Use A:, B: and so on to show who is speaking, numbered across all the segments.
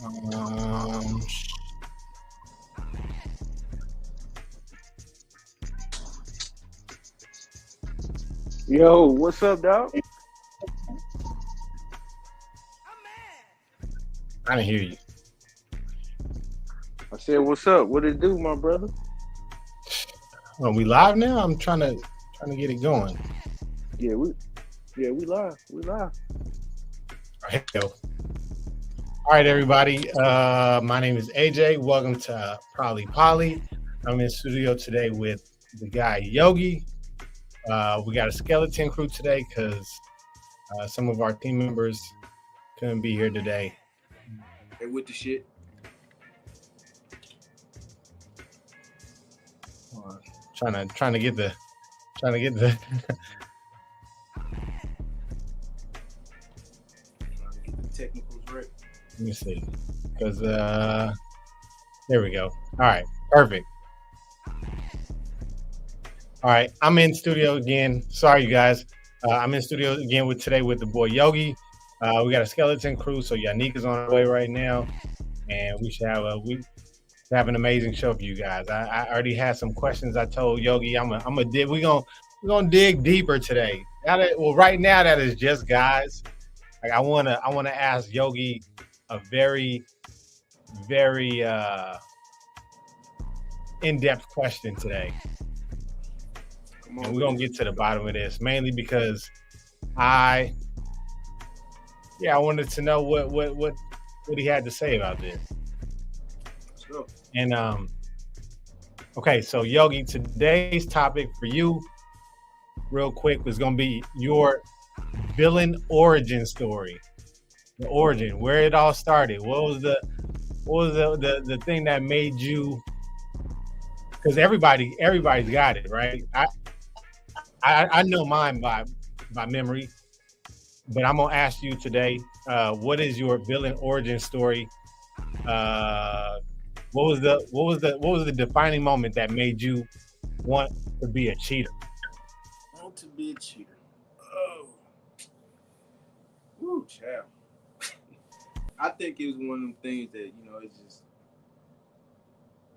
A: Um,
B: Yo, what's up, dog?
A: I didn't hear you.
B: I said, what's up? What it do, my brother?
A: Are we live now? I'm trying to get it going.
B: Yeah, we we live. We live.
A: Hell. All right, everybody. My name is AJ. Welcome to Prolly Poly. I'm in studio today with the guy Yogi. We got a skeleton crew today because some of our team members couldn't be here today.
C: Hey, with the shit.
A: Trying to get the trying to get the
C: Trying to get the technicals right.
A: let me see because there we go. All right, perfect. All right, I'm in studio again. Sorry, you guys. I'm in studio again with the boy Yogi. We got a skeleton crew, so Yannick is on the way right now, and we should have an amazing show for you guys. I already had some questions. I told Yogi I'm a dig. We're gonna dig deeper today. Right now that is just guys. Like I wanna ask Yogi a very in-depth question today.
C: Come
A: And
C: on
A: we're
C: with
A: gonna
C: it.
A: get to the bottom of this, mainly because I I wanted to know what he had to say about this.
C: Let's go.
A: And okay, so Yogi, today's topic for you, real quick, was gonna be your villain origin story. The origin, where it all started. What was the thing that made you? Because everybody's got it, right? I know mine by memory, but I'm gonna ask you today, what is your villain origin story? Uh, what was the defining moment that made you want to be a cheater?
C: Want to be a cheater. Oh, woo, child. I think it was one of them things that it's just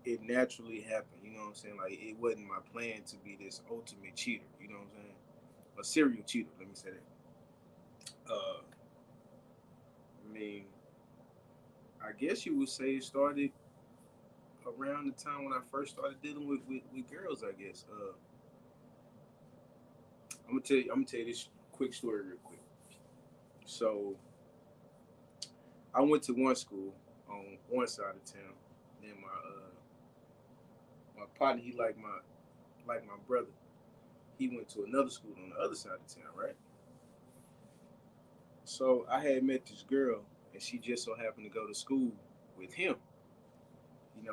C: it naturally happened. You know what I'm saying? Like it wasn't my plan to be this ultimate cheater. You know what I'm saying? A serial cheater. Let me say that. I mean, I guess you would say it started around the time when I first started dealing with girls. I guess. I'm gonna tell you this quick story real quick. So I went to one school on one side of town. Then my partner, he like my brother. He went to another school on the other side of town, right? So I had met this girl, and she just so happened to go to school with him.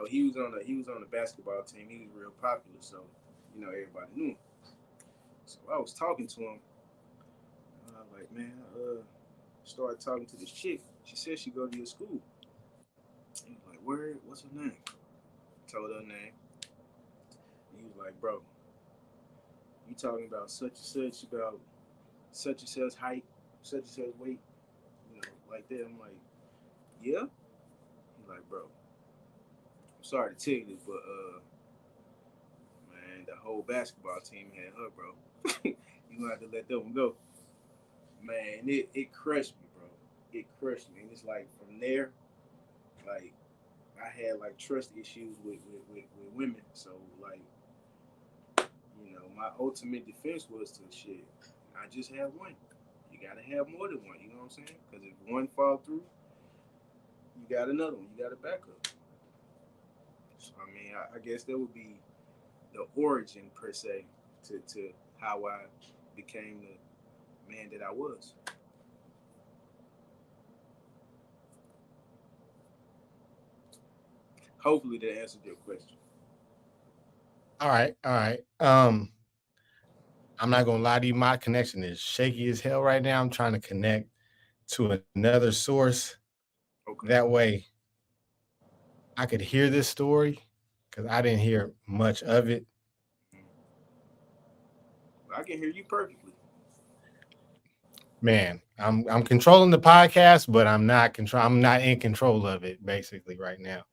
C: He was on the basketball team. He was real popular, so everybody knew him. So I was talking to him. And I was like, man, started talking to this chick. She said she go to your school. He was like, word, what's her name? Told her name. And he was like, bro, you talking about such and such, about such and such height, such and such weight, like that. I'm like, yeah. He's like, bro, I'm sorry to tell you this, but man, the whole basketball team had her, bro. You gonna have to let that one go. Man, it crushed me, bro. It crushed me. And it's like from there, like I had like trust issues with women. So like, my ultimate defense was to shit. I just have one. You gotta have more than one. You know what I'm saying? Because if one fall through, you got another one. You got a backup. So I mean, I guess that would be the origin per se to how I became the man that I was. Hopefully that answered your question.
A: All right, all right. I'm not gonna lie to you, my connection is shaky as hell right now. I'm trying to connect to another source.
C: Okay.
A: That way I could hear this story because I didn't hear much of it.
C: I can hear you perfectly.
A: Man, I'm controlling the podcast, but I'm not in control of it basically right now.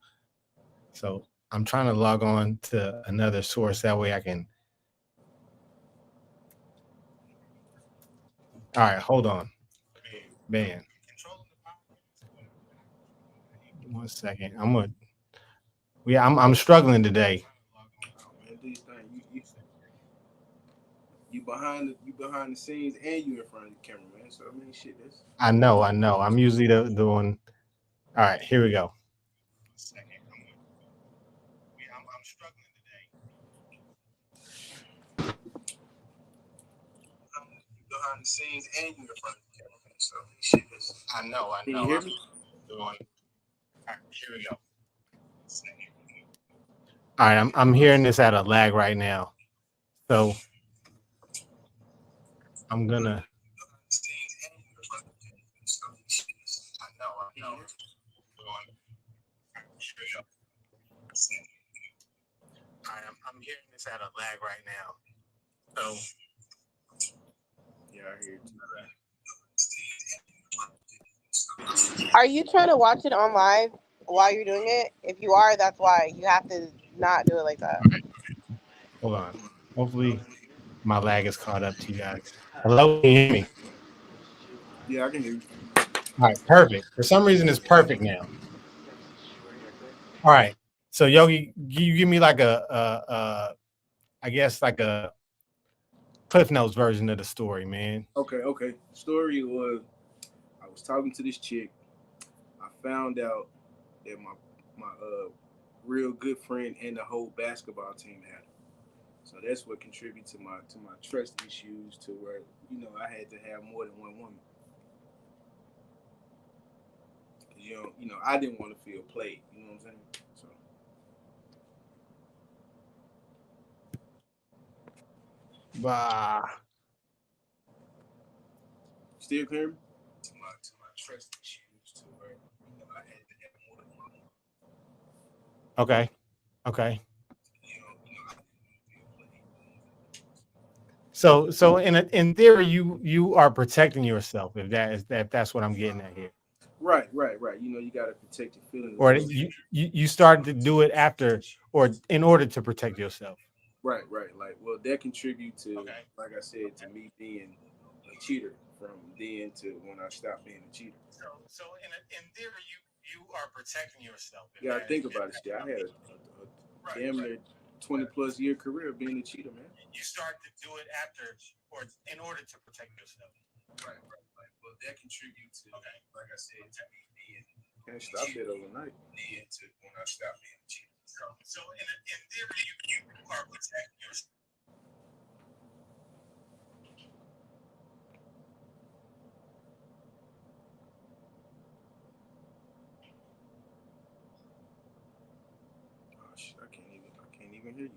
A: So I'm trying to log on to another source that way I can. All right, hold on. Man. 1 second. I'm struggling today.
C: Oh man, do you think you behind the scenes and you in front of the camera, man. So I mean, shit, that's
A: I know. I'm usually the one. All right, here we go. Second. I'm struggling today.
C: you behind the scenes and you in front of the camera, man. So shit, that's.
A: I know.
C: Can you hear me?
A: Doing. All right, here we go. All right, I'm hearing this at a lag right now. So I'm gonna. I know. All right, I'm hearing this at a lag right now. So
C: Yeah, I hear you.
D: Are you trying to watch it on live while you're doing it? If you are, that's why you have to not do it like that.
A: hold on. Hopefully my lag is caught up to you guys. Hello, can you hear me?
C: Yeah, I can hear you.
A: All right, perfect. For some reason, it's perfect now. All right. So Yogi, you give me like I guess like a Cliff Notes version of the story, man.
C: Okay. Story was I was talking to this chick. I found out that my real good friend and the whole basketball team had her. So that's what contributed to my trust issues to where I had to have more than one woman. I didn't want to feel played. You know what I'm saying? So
A: Bah.
C: still clear me? To my trust issues to where I had to have more than one woman.
A: Okay. So in theory, you are protecting yourself if that's what I'm getting at here.
C: Right. You got to protect your feelings.
A: Or you started to do it after or in order to protect yourself.
C: Right. Like, well, that contribute to, like I said, to me being a cheater from then to when I stopped being a cheater.
A: So in theory, you are protecting yourself.
C: You gotta think about it. Shit, I had a damn near 20+ year career being a cheater, man.
A: You start to do it after or in order to protect yourself.
C: Right. Well, that contributes to, like I said, to me being. Can't stop that overnight. Then to when I stopped being a cheater.
A: So in theory, you are protecting yourself.
C: Oh shit, I can't even hear you.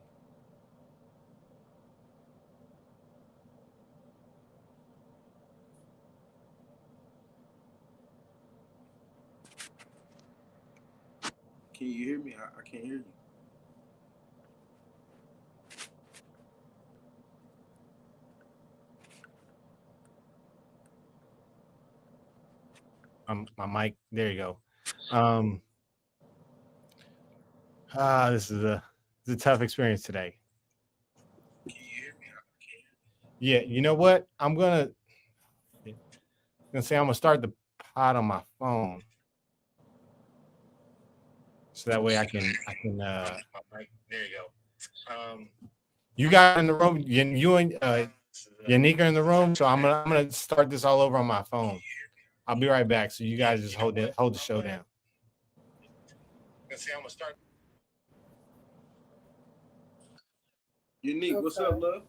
C: Can you hear me? I can't hear you.
A: My mic. There you go. This is a tough experience today.
C: Can you hear me? I can't
A: Yeah, you know what? I'm gonna say I'm gonna start the pod on my phone, so that way I can. There you go. You got in the room. You and Yanika in the room. So I'm gonna start this all over on my phone. I'll be right back. So you guys just hold the show down. See, I'm gonna start.
C: Unique, okay. What's up, love?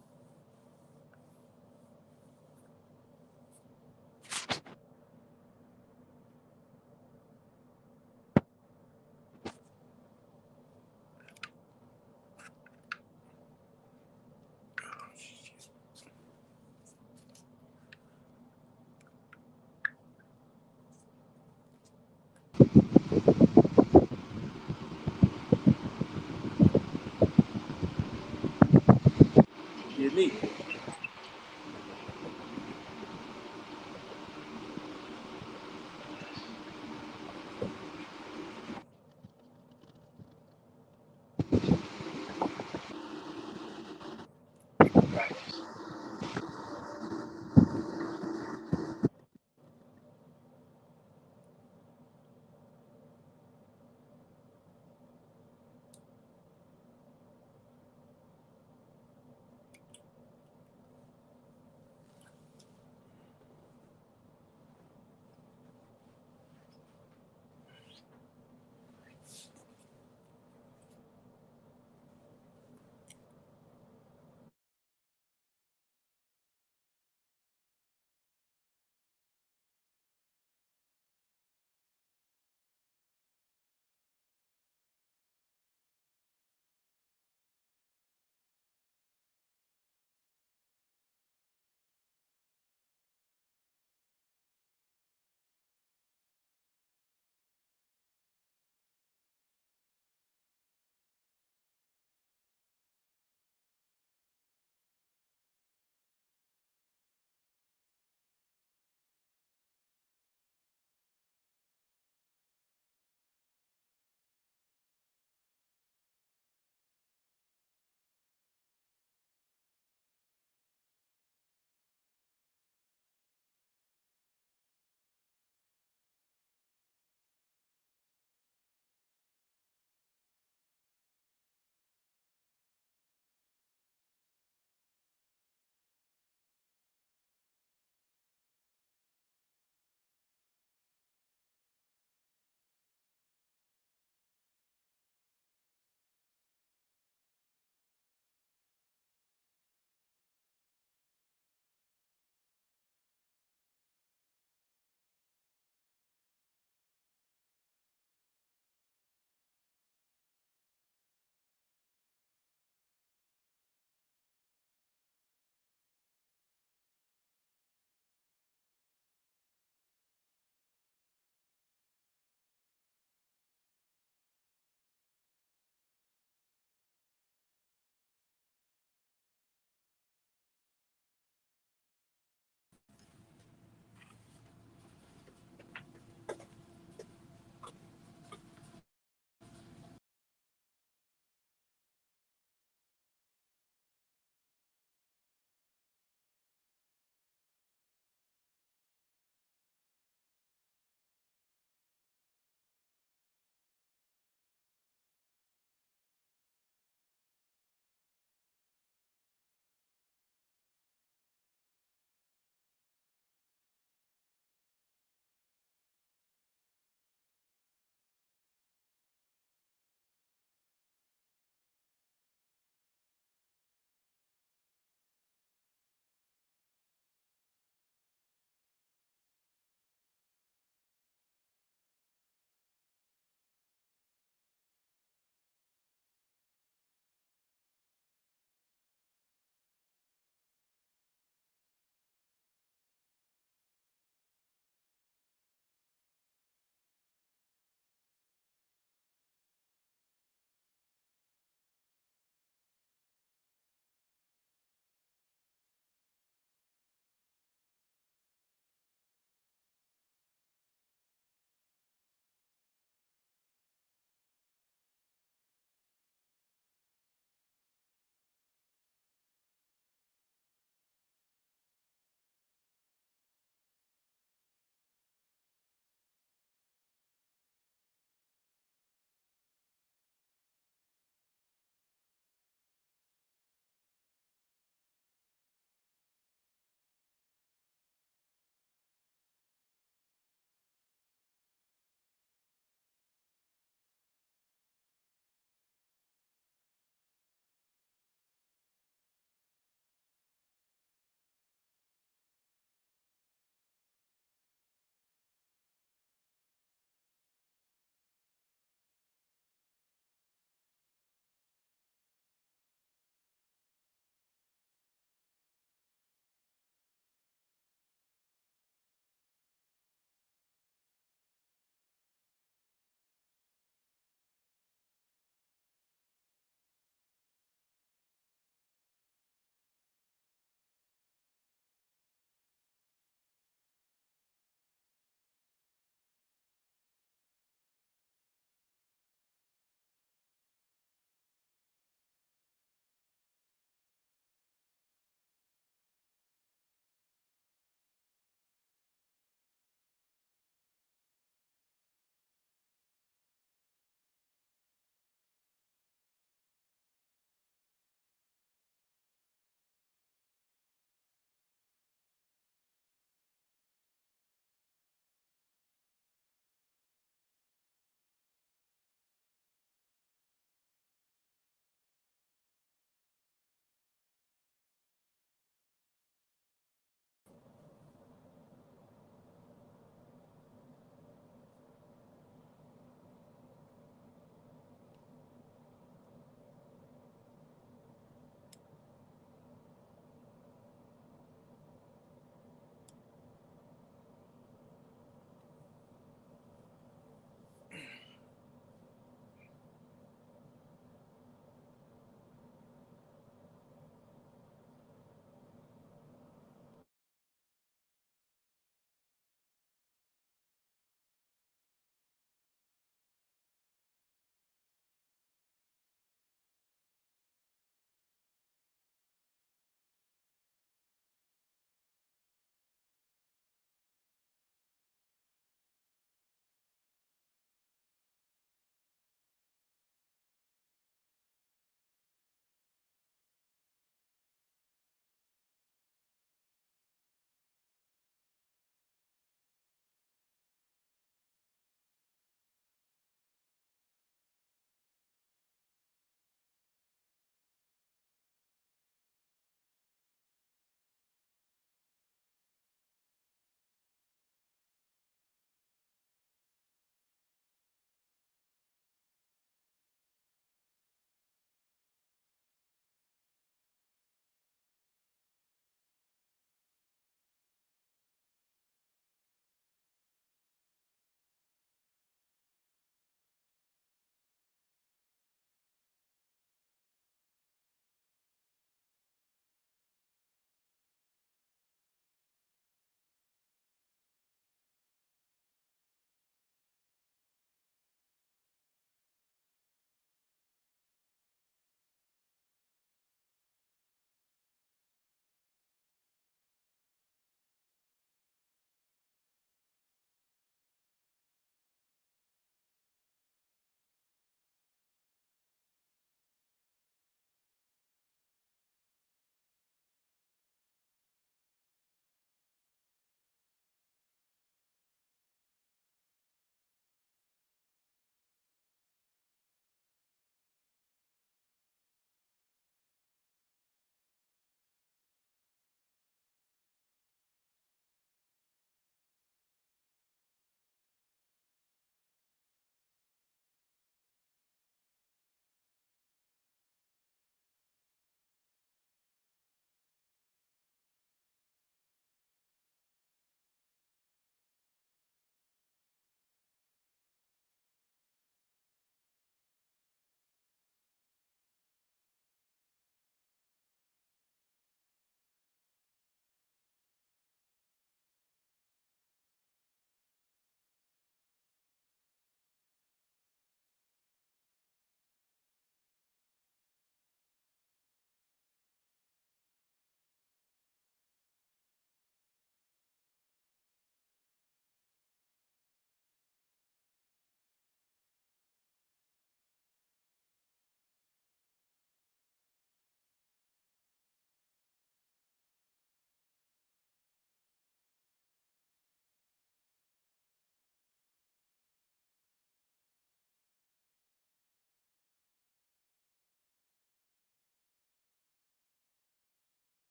C: Unique.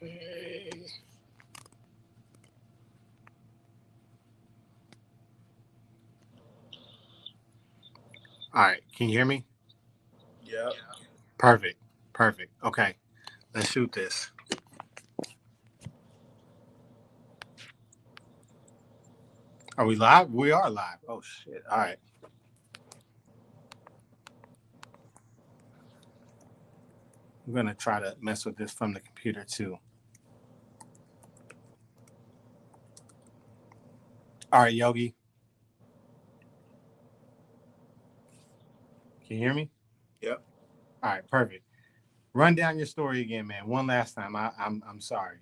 A: All right, can you hear me?
C: Yep.
A: Perfect. Perfect. Okay, let's shoot this. Are we live? We are live. Oh shit! All right. I'm gonna try to mess with this from the computer too. All right, Yogi. Can you hear me?
C: Yep.
A: All right, perfect. Run down your story again, man. One last time. I'm sorry.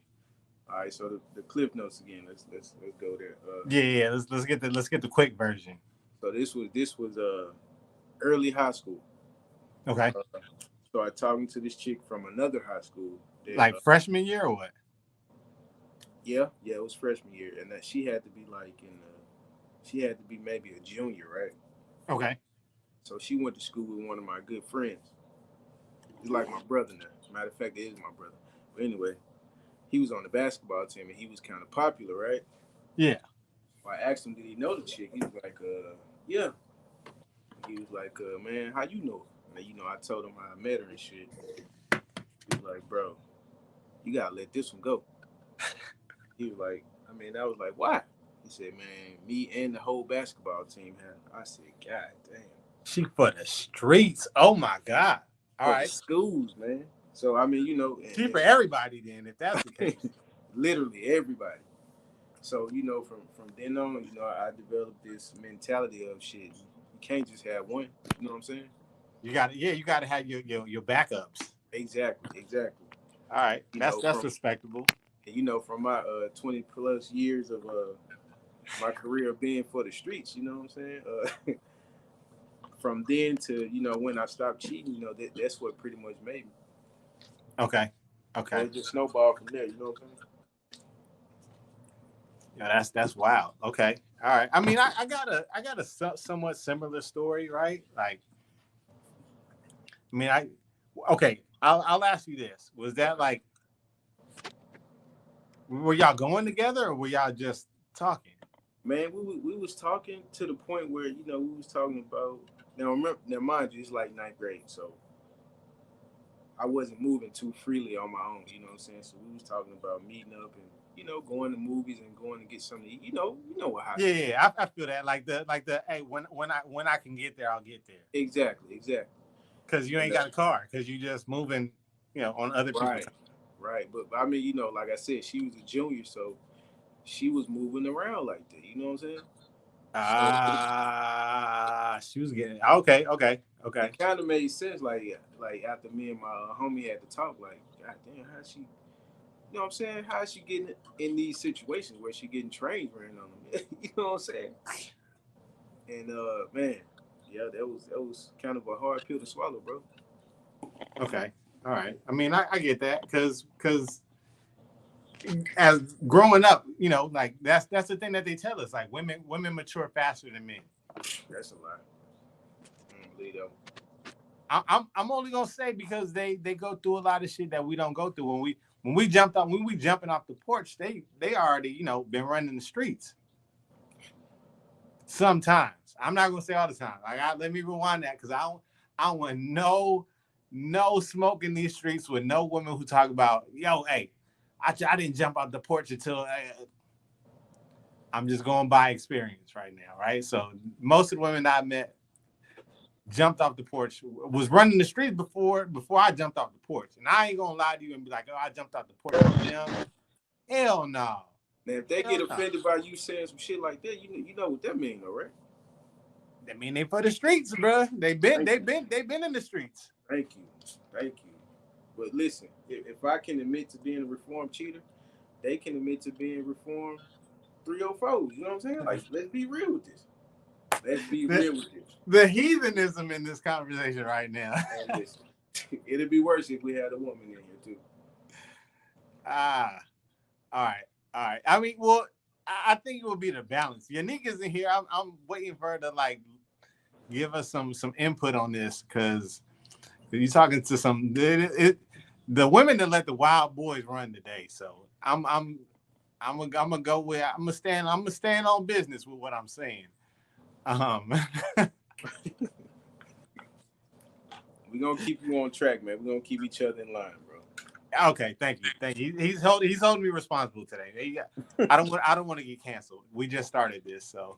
C: All right. So the clip notes again. Let's go there.
A: Yeah. Let's get the quick version.
C: So this was early high school.
A: Okay.
C: Started talking to this chick from another high school. That,
A: Like freshman year or what?
C: yeah, it was freshman year, and that she had to be like she had to be maybe a junior, right?
A: Okay.
C: So she went to school with one of my good friends. He's like my brother now. Matter of fact, it is my brother. But anyway, he was on the basketball team and he was kind of popular, right?
A: Yeah.
C: So I asked him, did he know the chick? He was like, yeah. He was like, man, how you know her? And I told him how I met her and shit. He was like, bro, you gotta let this one go. He was like, I was like, why? He said, man, me and the whole basketball team had. I said, God damn.
A: She for the streets. Oh my God. All
C: For
A: right.
C: the schools, man. So
A: She for everybody then, if that's the case.
C: Literally everybody. So from then on, I developed this mentality of shit. You can't just have one. You know what I'm saying?
A: You got to have your backups.
C: Exactly.
A: All right, that's respectable.
C: And from my 20 plus years of my career being for the streets, you know what I'm saying? From then to when I stopped cheating, that's what pretty much made me.
A: Okay.
C: So it just snowballed from there. You know what I'm saying?
A: Yeah, that's wild. Okay. All right. I mean, I got a somewhat similar story, right? Like, I mean, okay. I'll ask you this: was that like, were y'all going together, or were y'all just talking?
C: Man, we was talking to the point where we was talking about. Now remember, mind you, it's like ninth grade, so I wasn't moving too freely on my own. You know what I'm saying? So we was talking about meeting up and going to movies and going to get something to eat. You know what happened.
A: Yeah, I feel that. Like the hey, when I can get there, I'll get there.
C: Exactly.
A: Because you ain't got a car, because you just moving, on other people's time.
C: Right. But I mean, like I said, she was a junior, so she was moving around like that. You know what I'm saying?
A: She was getting okay.
C: It kind of made sense, like after me and my homie had to talk, like, God damn, how she, what I'm saying? How is she getting in these situations where she getting trains ran on them? You know what I'm saying? And man, yeah, that was kind of a hard pill to swallow, bro.
A: Okay, all right. I mean, I get that because as growing up, like that's the thing that they tell us. Like women mature faster than men.
C: That's a lie. Believe that.
A: I'm only gonna say because they go through a lot of shit that we don't go through. When we jumping off the porch, they already been running the streets. Sometimes I'm not gonna say all the time. Let me rewind that because I want no smoke in these streets with no women who talk about hey, I didn't jump out the porch until I'm just going by experience right now, right? So most of the women I met jumped off the porch, was running the streets before I jumped off the porch. And I ain't gonna lie to you and be like, oh, I jumped off the porch from them. Hell no.
C: Now, if they get offended by you saying some shit like that, you know what that mean, though, right?
A: That mean they for the streets, bro. They've been in the streets.
C: Thank you. But listen, if I can admit to being a reformed cheater, they can admit to being reformed 304s. You know what I'm saying? Like, let's be real with this.
A: The heathenism in this conversation right now.
C: And listen, it'd be worse if we had a woman in here too.
A: All right. I mean, well, I think it will be the balance. Yannick is in here. I'm waiting for her to like give us some input on this because you're talking to some. the women that let the wild boys run today. So I'm gonna go with I'm gonna stand on business with what I'm saying. Um,
C: We're gonna keep you on track, man. We're gonna keep each other in line, bro.
A: okay, thank you. He's holding me responsible today. I don't want to get canceled. We just started this, so.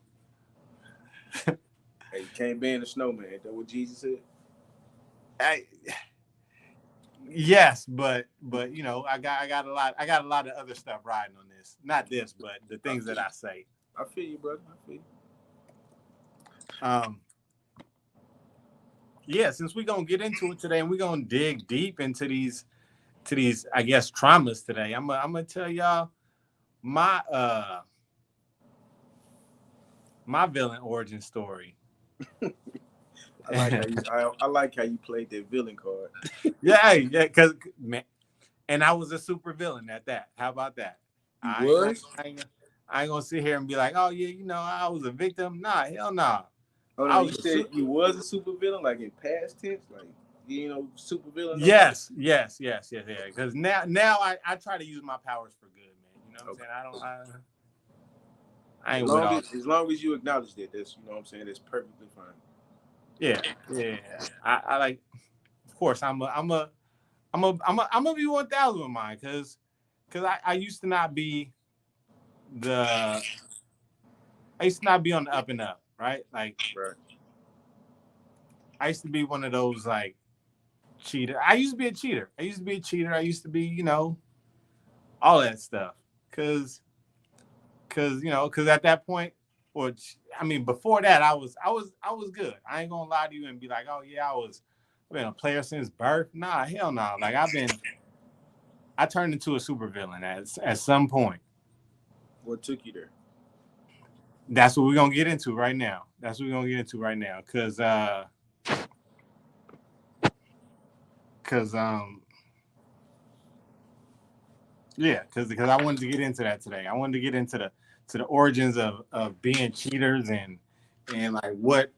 C: Hey, you can't ban the snowman. Is that what Jesus said?
A: Yes, but you know, I got a lot of other stuff riding on this. Not this, but the things that I say.
C: I feel you, brother. I feel you.
A: Yeah, since we're gonna get into it today and we're gonna dig deep into these I guess traumas today. I'm gonna tell y'all my my villain origin story.
C: I like how you played that villain card.
A: yeah, because man, and I was a super villain at that. How about that? I ain't gonna sit here and be like, oh yeah, you know, I was a victim. Nah, hell nah.
C: Hold on, you said you was a super villain, like in past tense, like you know, super villain.
A: Yes. Because now I try to use my powers for good, man. You know what I'm saying? I ain't with all.
C: As long as you acknowledge that, that's you know what I'm saying. That's perfectly fine.
A: Yeah. I like. Of course, I'm a be 1,000 with mine because I used to not be I used to not be on the up and up, right? Like,
C: right.
A: I used to be one of those like cheater. I used to be a cheater. I used to be, you know, all that stuff. Cause at that point, or I mean, before that, I was good. I ain't gonna lie to you and be like, oh yeah, I've been a player since birth. Nah, hell no. Like I turned into a supervillain at some point.
C: What took you there?
A: That's what we're gonna get into right now. Cause I wanted to get into that today. I wanted to get into the origins of being cheaters and like what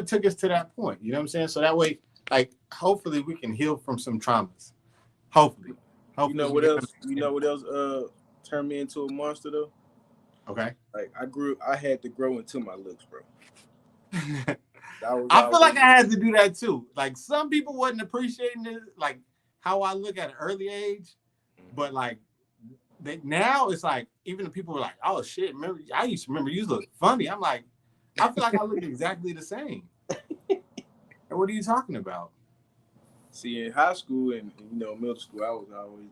A: took us to that point. You know what I'm saying? So that way, like, hopefully we can heal from some traumas. Hopefully.
C: You know what else? Turned me into a monster though?
A: Okay.
C: Like I had to grow into my looks, bro.
A: I feel like I had to do that too. Like some people wasn't appreciating it, like how I look at an early age, but like now it's like even the people were like, "Oh shit, remember? I used to remember you look funny." I'm like, I feel like I look exactly the same. And what are you talking about?
C: See, in high school and middle school, I was always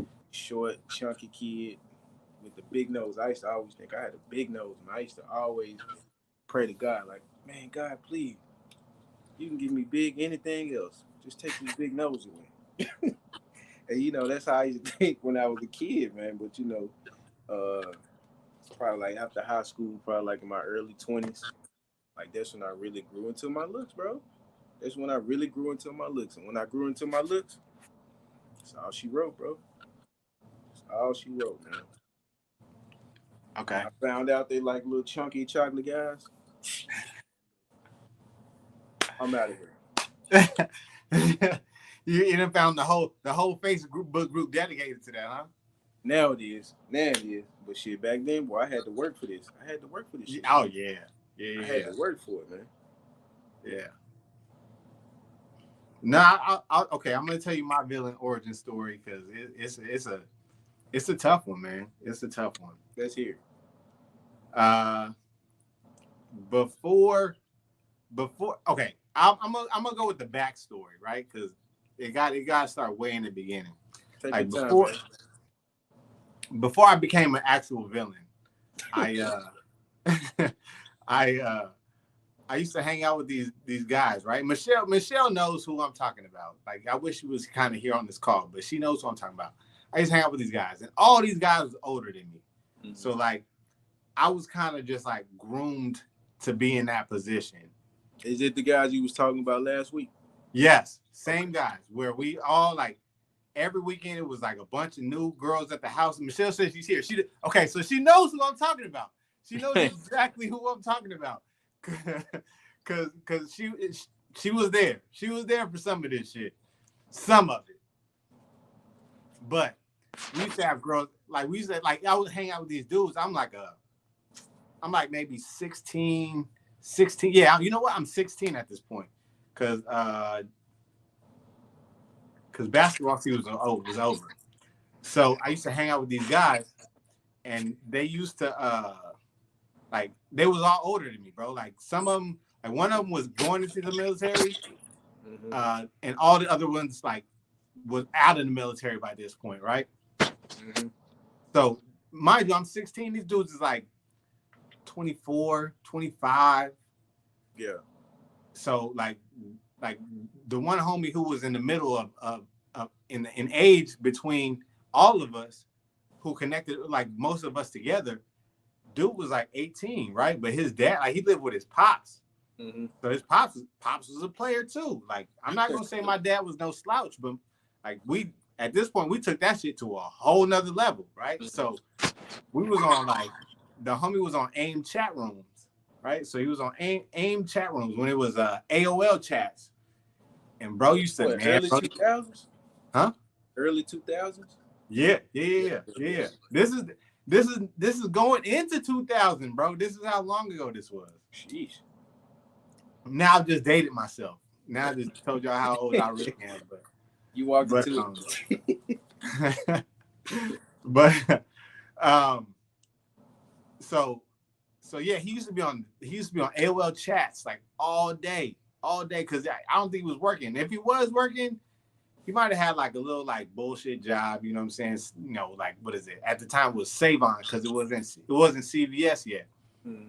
C: a short, chunky kid with the big nose. I used to always think I had a big nose, and I used to always pray to God, like, man, God, please, you can give me big anything else. Just take this big nose away. And that's how I used to think when I was a kid, man. But probably like after high school, probably like in my early 20s, like that's when I really grew into my looks, bro. That's when I really grew into my looks. And when I grew into my looks, that's all she wrote, bro. That's all she wrote, man.
A: Okay.
C: I found out they like little chunky chocolate guys. I'm out of
A: here. You done found the whole Facebook group dedicated to that, huh?
C: Now it is. But shit, back then, boy, I had to work for this. Shit.
A: Oh yeah.
C: I had to work for it, man.
A: Yeah. Nah, okay. I'm gonna tell you my villain origin story because it's a tough one, man. It's a tough one.
C: Let's hear.
A: Before, okay. I'm gonna go with the backstory, right? Because it got to start way in the beginning.
C: Take like your time,
A: before I became an actual villain, I used to hang out with these guys, right? Michelle knows who I'm talking about. Like, I wish she was kind of here on this call, but she knows who I'm talking about. I used to hang out with these guys, and all these guys was older than me. Mm-hmm. So like, I was kind of just like groomed to be in that position.
C: Is it the guys you was talking about last week?
A: Yes, same guys. Where we all like every weekend it was like a bunch of new girls at the house. And Michelle said she's here. So she knows who I'm talking about. She knows exactly who I'm talking about. Cause she was there. She was there for some of this shit. Some of it. But we used to have girls like we used to like I would hang out with these dudes. I'm like maybe 16. Yeah, you know what? I'm 16 at this point. Cause basketball season was over. So I used to hang out with these guys and they used to like they was all older than me, bro. Like some of them, like one of them was going into the military, and all the other ones like was out of the military by this point, right?
C: Mm-hmm.
A: So mind you, I'm 16. These dudes is like 24, 25.
C: Yeah.
A: So like the one homie who was in the middle of in age between all of us, who connected like most of us together. Dude was like 18, right? But his dad, like he lived with his pops.
C: Mm-hmm.
A: So his pops was a player too. Like I'm not gonna say my dad was no slouch, but like we at this point we took that shit to a whole nother level, right? So we was on like the homie was on AIM chat rooms, right? So he was on AIM chat rooms when it was AOL chats, and bro used to
C: Early 2000s?
A: Huh?
C: Early 2000s?
A: Yeah. This is going into 2000, bro. This is how long ago this was.
C: Sheesh.
A: Now I've just dated myself. Now I just told y'all how old I really am. But
C: you walked into
A: it. But so yeah, he used to be on AOL chats like all day because I don't think he was working. If he was working, he might have had like a little like bullshit job, you know what I'm saying? You know, like what is it? At the time it was Save On because it wasn't CVS yet.
C: Mm-hmm.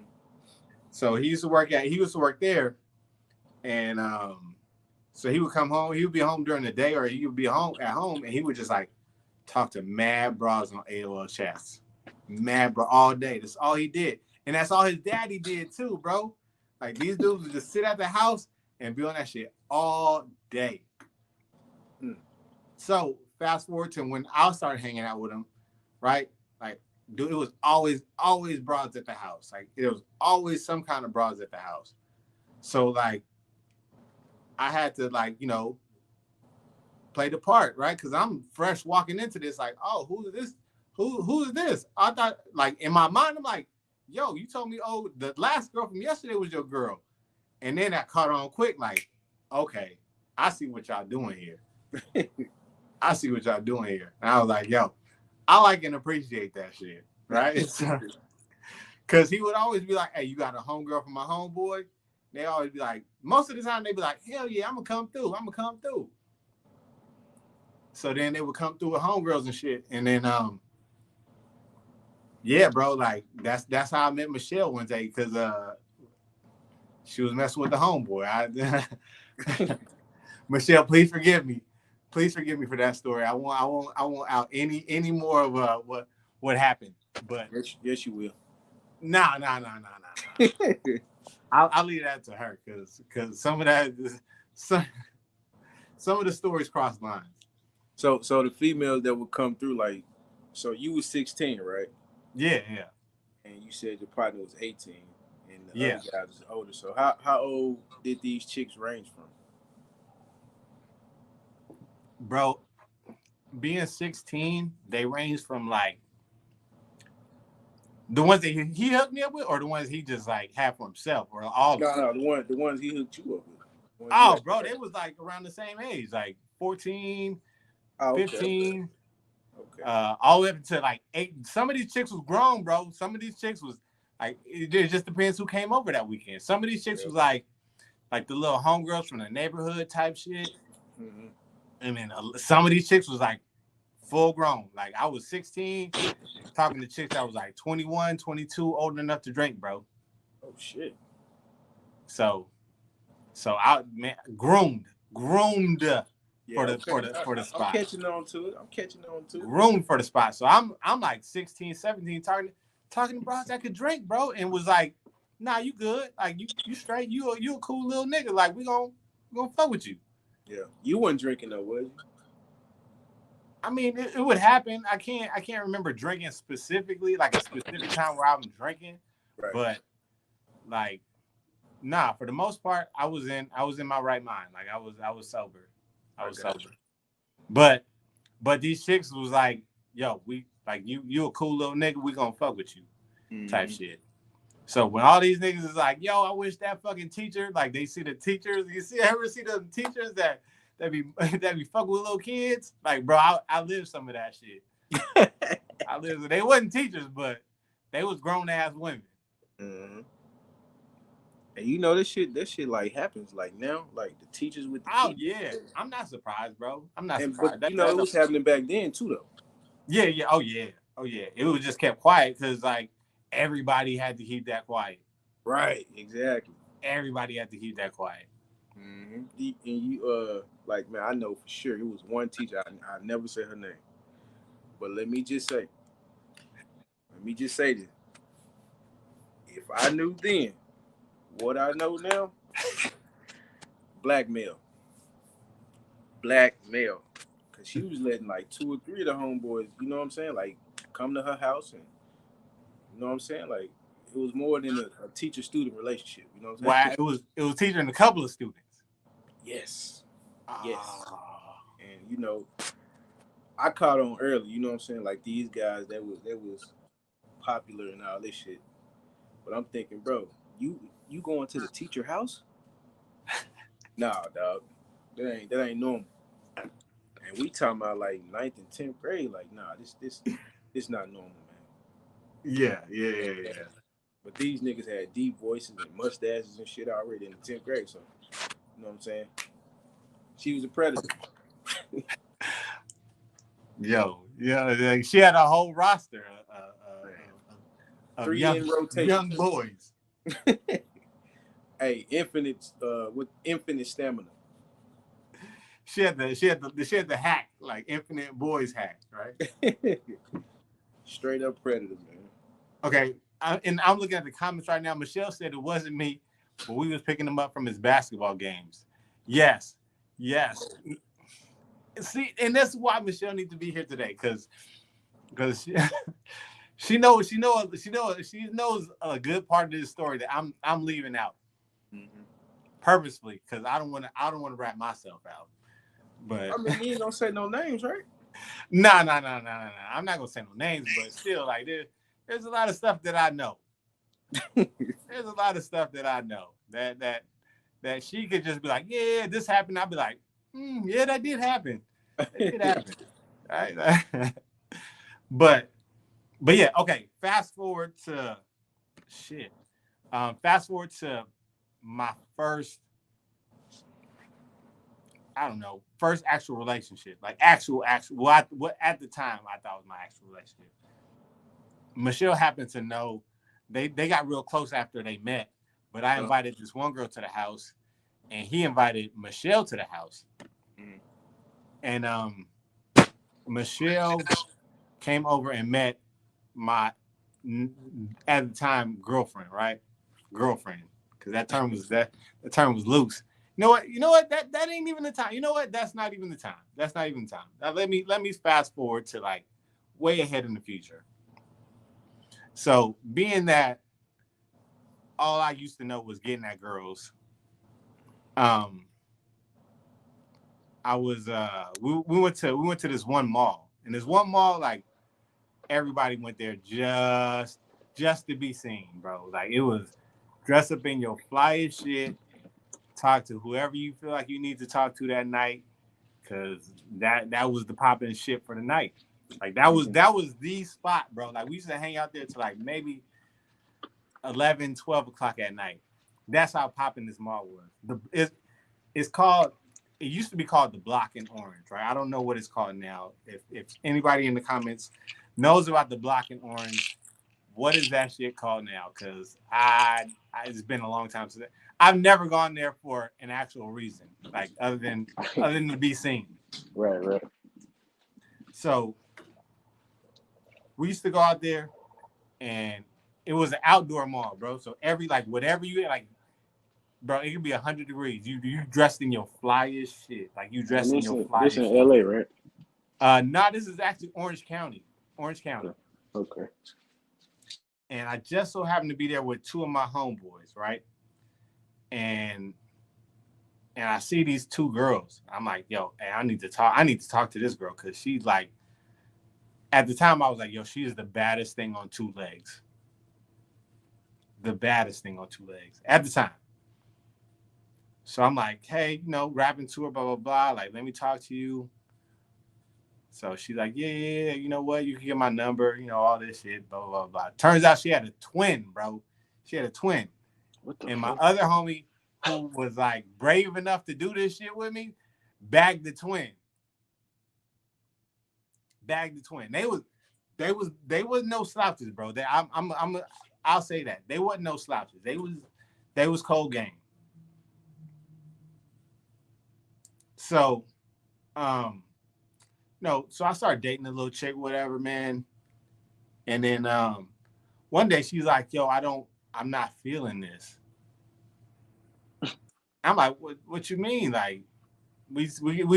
A: So he used to work there, and so he would come home. He would be home during the day, or he would be home and he would just like talk to mad bras on AOL chats, mad bro all day. That's all he did, and that's all his daddy did too, bro. Like these dudes would just sit at the house and be on that shit all day. So fast forward to when I started hanging out with him, right? Like, dude, it was always bras at the house. Like, it was always some kind of bras at the house. So like, I had to like, you know, play the part, right? Because I'm fresh walking into this, like, oh, who is this? Who is this? I thought, like, in my mind, I'm like, yo, you told me, oh, the last girl from yesterday was your girl. And then I caught on quick, like, okay, I see what y'all doing here. I see what y'all doing here. And I was like, yo, I like and appreciate that shit, right? Because he would always be like, hey, you got a homegirl from my homeboy? They always be like, most of the time, they be like, hell yeah, I'm going to come through. So then they would come through with homegirls and shit. And then, yeah, bro, like, that's how I met Michelle one day because she was messing with the homeboy. Michelle, please forgive me. Please forgive me for that story. I won't out any more of what happened. But
C: yes, you will.
A: Nah. I'll leave that to her because some of the stories cross lines.
C: So the females that would come through, like, so you was 16, right?
A: Yeah.
C: And you said your partner was 18, and the
A: other
C: guy was older. So how old did these chicks range from?
A: Bro, being 16, they range from like the ones that he hooked me up with, or the ones he just like had for himself, or all.
C: No, the ones he hooked you up with.
A: Oh, bro, they was like around the same age, like 14, 15,
C: okay.
A: All the way up to like 8. Some of these chicks was grown, bro. Some of these chicks was like, it just depends who came over that weekend. Some of these chicks was like the little homegirls from the neighborhood type shit.
C: Mm-hmm.
A: And then some of these chicks was like full grown. Like I was 16 talking to chicks that was like 21, 22, old enough to drink, bro.
C: Oh shit.
A: So I groomed for the spot.
C: I'm catching on to it.
A: Groomed for the spot. So I'm like 16, 17 talking to bros that could drink, bro, and was like, nah, you good. Like you straight, you a cool little nigga. Like we gonna fuck with you.
C: Yeah, you weren't drinking though, was you?
A: I mean, it would happen. I can't remember drinking specifically, like a specific time where I'm drinking.
C: Right.
A: But like, nah, for the most part, I was in my right mind. Like I was sober. I was sober. But But these chicks was like, yo, we like you a cool little nigga, we gonna fuck with you, type shit. So when all these niggas is like, yo, I wish that fucking teacher, like they see the teachers, ever see the teachers that be that be fucking with little kids? Like, bro, I lived some of that shit. They wasn't teachers, but they was grown ass women.
C: Mm-hmm. And you know this shit like happens like now, like the teachers with the
A: Oh
C: kids.
A: yeah, I'm not surprised, bro. I'm not
C: But
A: surprised.
C: you know it was happening back then too, though.
A: Yeah, yeah, oh yeah. It was just kept quiet because like everybody had to keep that quiet.
C: Right, exactly.
A: Everybody had to keep that quiet.
C: Mm-hmm. And you like, man, I know for sure it was one teacher. I never said her name, but let me just say this: if I knew then what I know now, blackmail, because she was letting like 2 or 3 of the homeboys, you know what I'm saying, like come to her house, and you know what I'm saying, like it was more than a teacher-student relationship. You know what I'm saying?
A: Wow, it was teaching a couple of students.
C: Yes. And you know, I caught on early. You know what I'm saying? Like these guys that was popular and all this shit. But I'm thinking, bro, you going to the teacher house? Nah, dog. That ain't normal. And we talking about like 9th and 10th grade. Like, nah, this not normal, man.
A: Yeah.
C: But these niggas had deep voices and mustaches and shit already in the 10th grade. So, you know what I'm saying? She was a predator.
A: Yo, yeah, like she had a whole roster of
C: 3 in rotation.
A: young boys.
C: Hey, with infinite stamina.
A: She had the hack, like infinite boys hack, right?
C: Straight up predator, man.
A: Okay, and I'm looking at the comments right now. Michelle said it wasn't me, but we was picking him up from his basketball games. Yes. See, and that's why Michelle needs to be here today, because she knows a good part of this story that I'm leaving out purposely, because I don't want to rat myself out. But
C: I mean, you ain't gonna say no names, right?
A: No. I'm not gonna say no names, but still, like there's a lot of stuff that I know. There's a lot of stuff that I know that she could just be like, yeah, this happened. I'd be like, yeah, that did happen. It did happen. Right? But yeah, okay. Fast forward to my first, I don't know, first actual relationship, like actual. What at the time I thought was my actual relationship. Michelle happened to know. They got real close after they met, but I invited this one girl to the house, and he invited Michelle to the house. And Michelle came over and met my, at the time, girlfriend, right? Girlfriend, because the term was loose. You know what? That ain't even the time. You know what? That's not even the time. Now let me fast forward to like way ahead in the future. So being that all I used to know was getting at girls, I was we went to this one mall, and this one mall, like everybody went there just to be seen, bro. Like it was dress up in your flyest shit, talk to whoever you feel like you need to talk to that night, because that was the popping shit for the night. Like that was the spot, bro. Like we used to hang out there till like maybe 11, 12 o'clock at night. That's how popping this mall was. It's called. It used to be called the Block in Orange, right? I don't know what it's called now. If anybody in the comments knows about the Block in Orange, what is that shit called now? Because it's been a long time since I've never gone there for an actual reason, like other than to be seen.
B: Right.
A: So we used to go out there, and it was an outdoor mall, bro. So whatever you like, bro, it could be 100 degrees. You dressed in your flyest shit, like you dressed in your flyest.
B: This in LA, right?
A: No, this is actually Orange County.
B: Okay.
A: And I just so happened to be there with 2 of my homeboys, right? And and I see these two girls. I'm like, yo, hey, I need to talk to this girl because she's like, at the time I was like, yo, she is the baddest thing on two legs. The baddest thing on two legs at the time. So I'm like, hey, rapping to her, blah, blah, blah. Like, let me talk to you. So she's like, yeah, you know what? You can get my number, all this shit, blah, blah, blah. Turns out she had a twin, bro. She had a twin. And my other homie, who was like brave enough to do this shit with me, bagged the twin. They was no slouches, bro. I'll say that. They wasn't no slouches. They was cold game. So, so I started dating a little chick, whatever, man. And then one day she's like, yo, I'm not feeling this. I'm like, what you mean? Like, we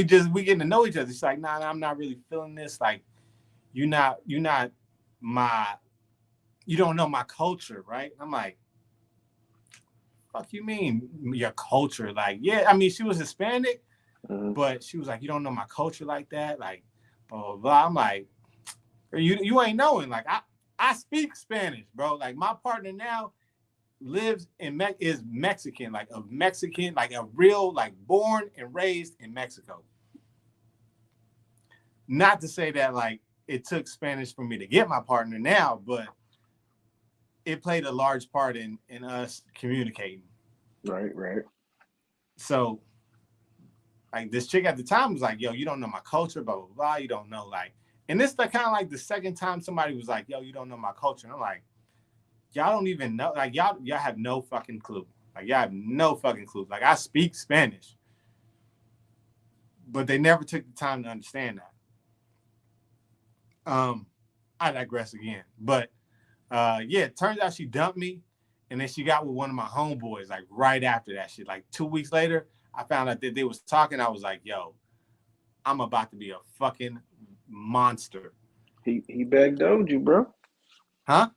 A: getting to know each other. She's like, nah, I'm not really feeling this. Like, you don't know my culture, right? I'm like, fuck you mean your culture? Like, yeah, I mean, she was Hispanic, but she was like, you don't know my culture like that, like, blah, blah, blah. I'm like, you ain't knowing. Like, I speak Spanish, bro. Like, my partner now lives is Mexican, like a real, like, born and raised in Mexico. Not to say that, like, it took Spanish for me to get my partner now, but it played a large part in us communicating.
B: Right.
A: So, like, this chick at the time was like, yo, you don't know my culture, blah, blah, blah. You don't know, like, and this is kind of like the second time somebody was like, yo, you don't know my culture. And I'm like, y'all don't even know, like, y'all have no fucking clue. Like, y'all have no fucking clue. Like, I speak Spanish, but they never took the time to understand that. I digress again, but yeah, it turns out she dumped me, and then she got with one of my homeboys, like, right after that shit. Like, 2 weeks later, I found out that they was talking. I was like, yo, I'm about to be a fucking monster.
B: He backdoored you, bro.
A: Huh?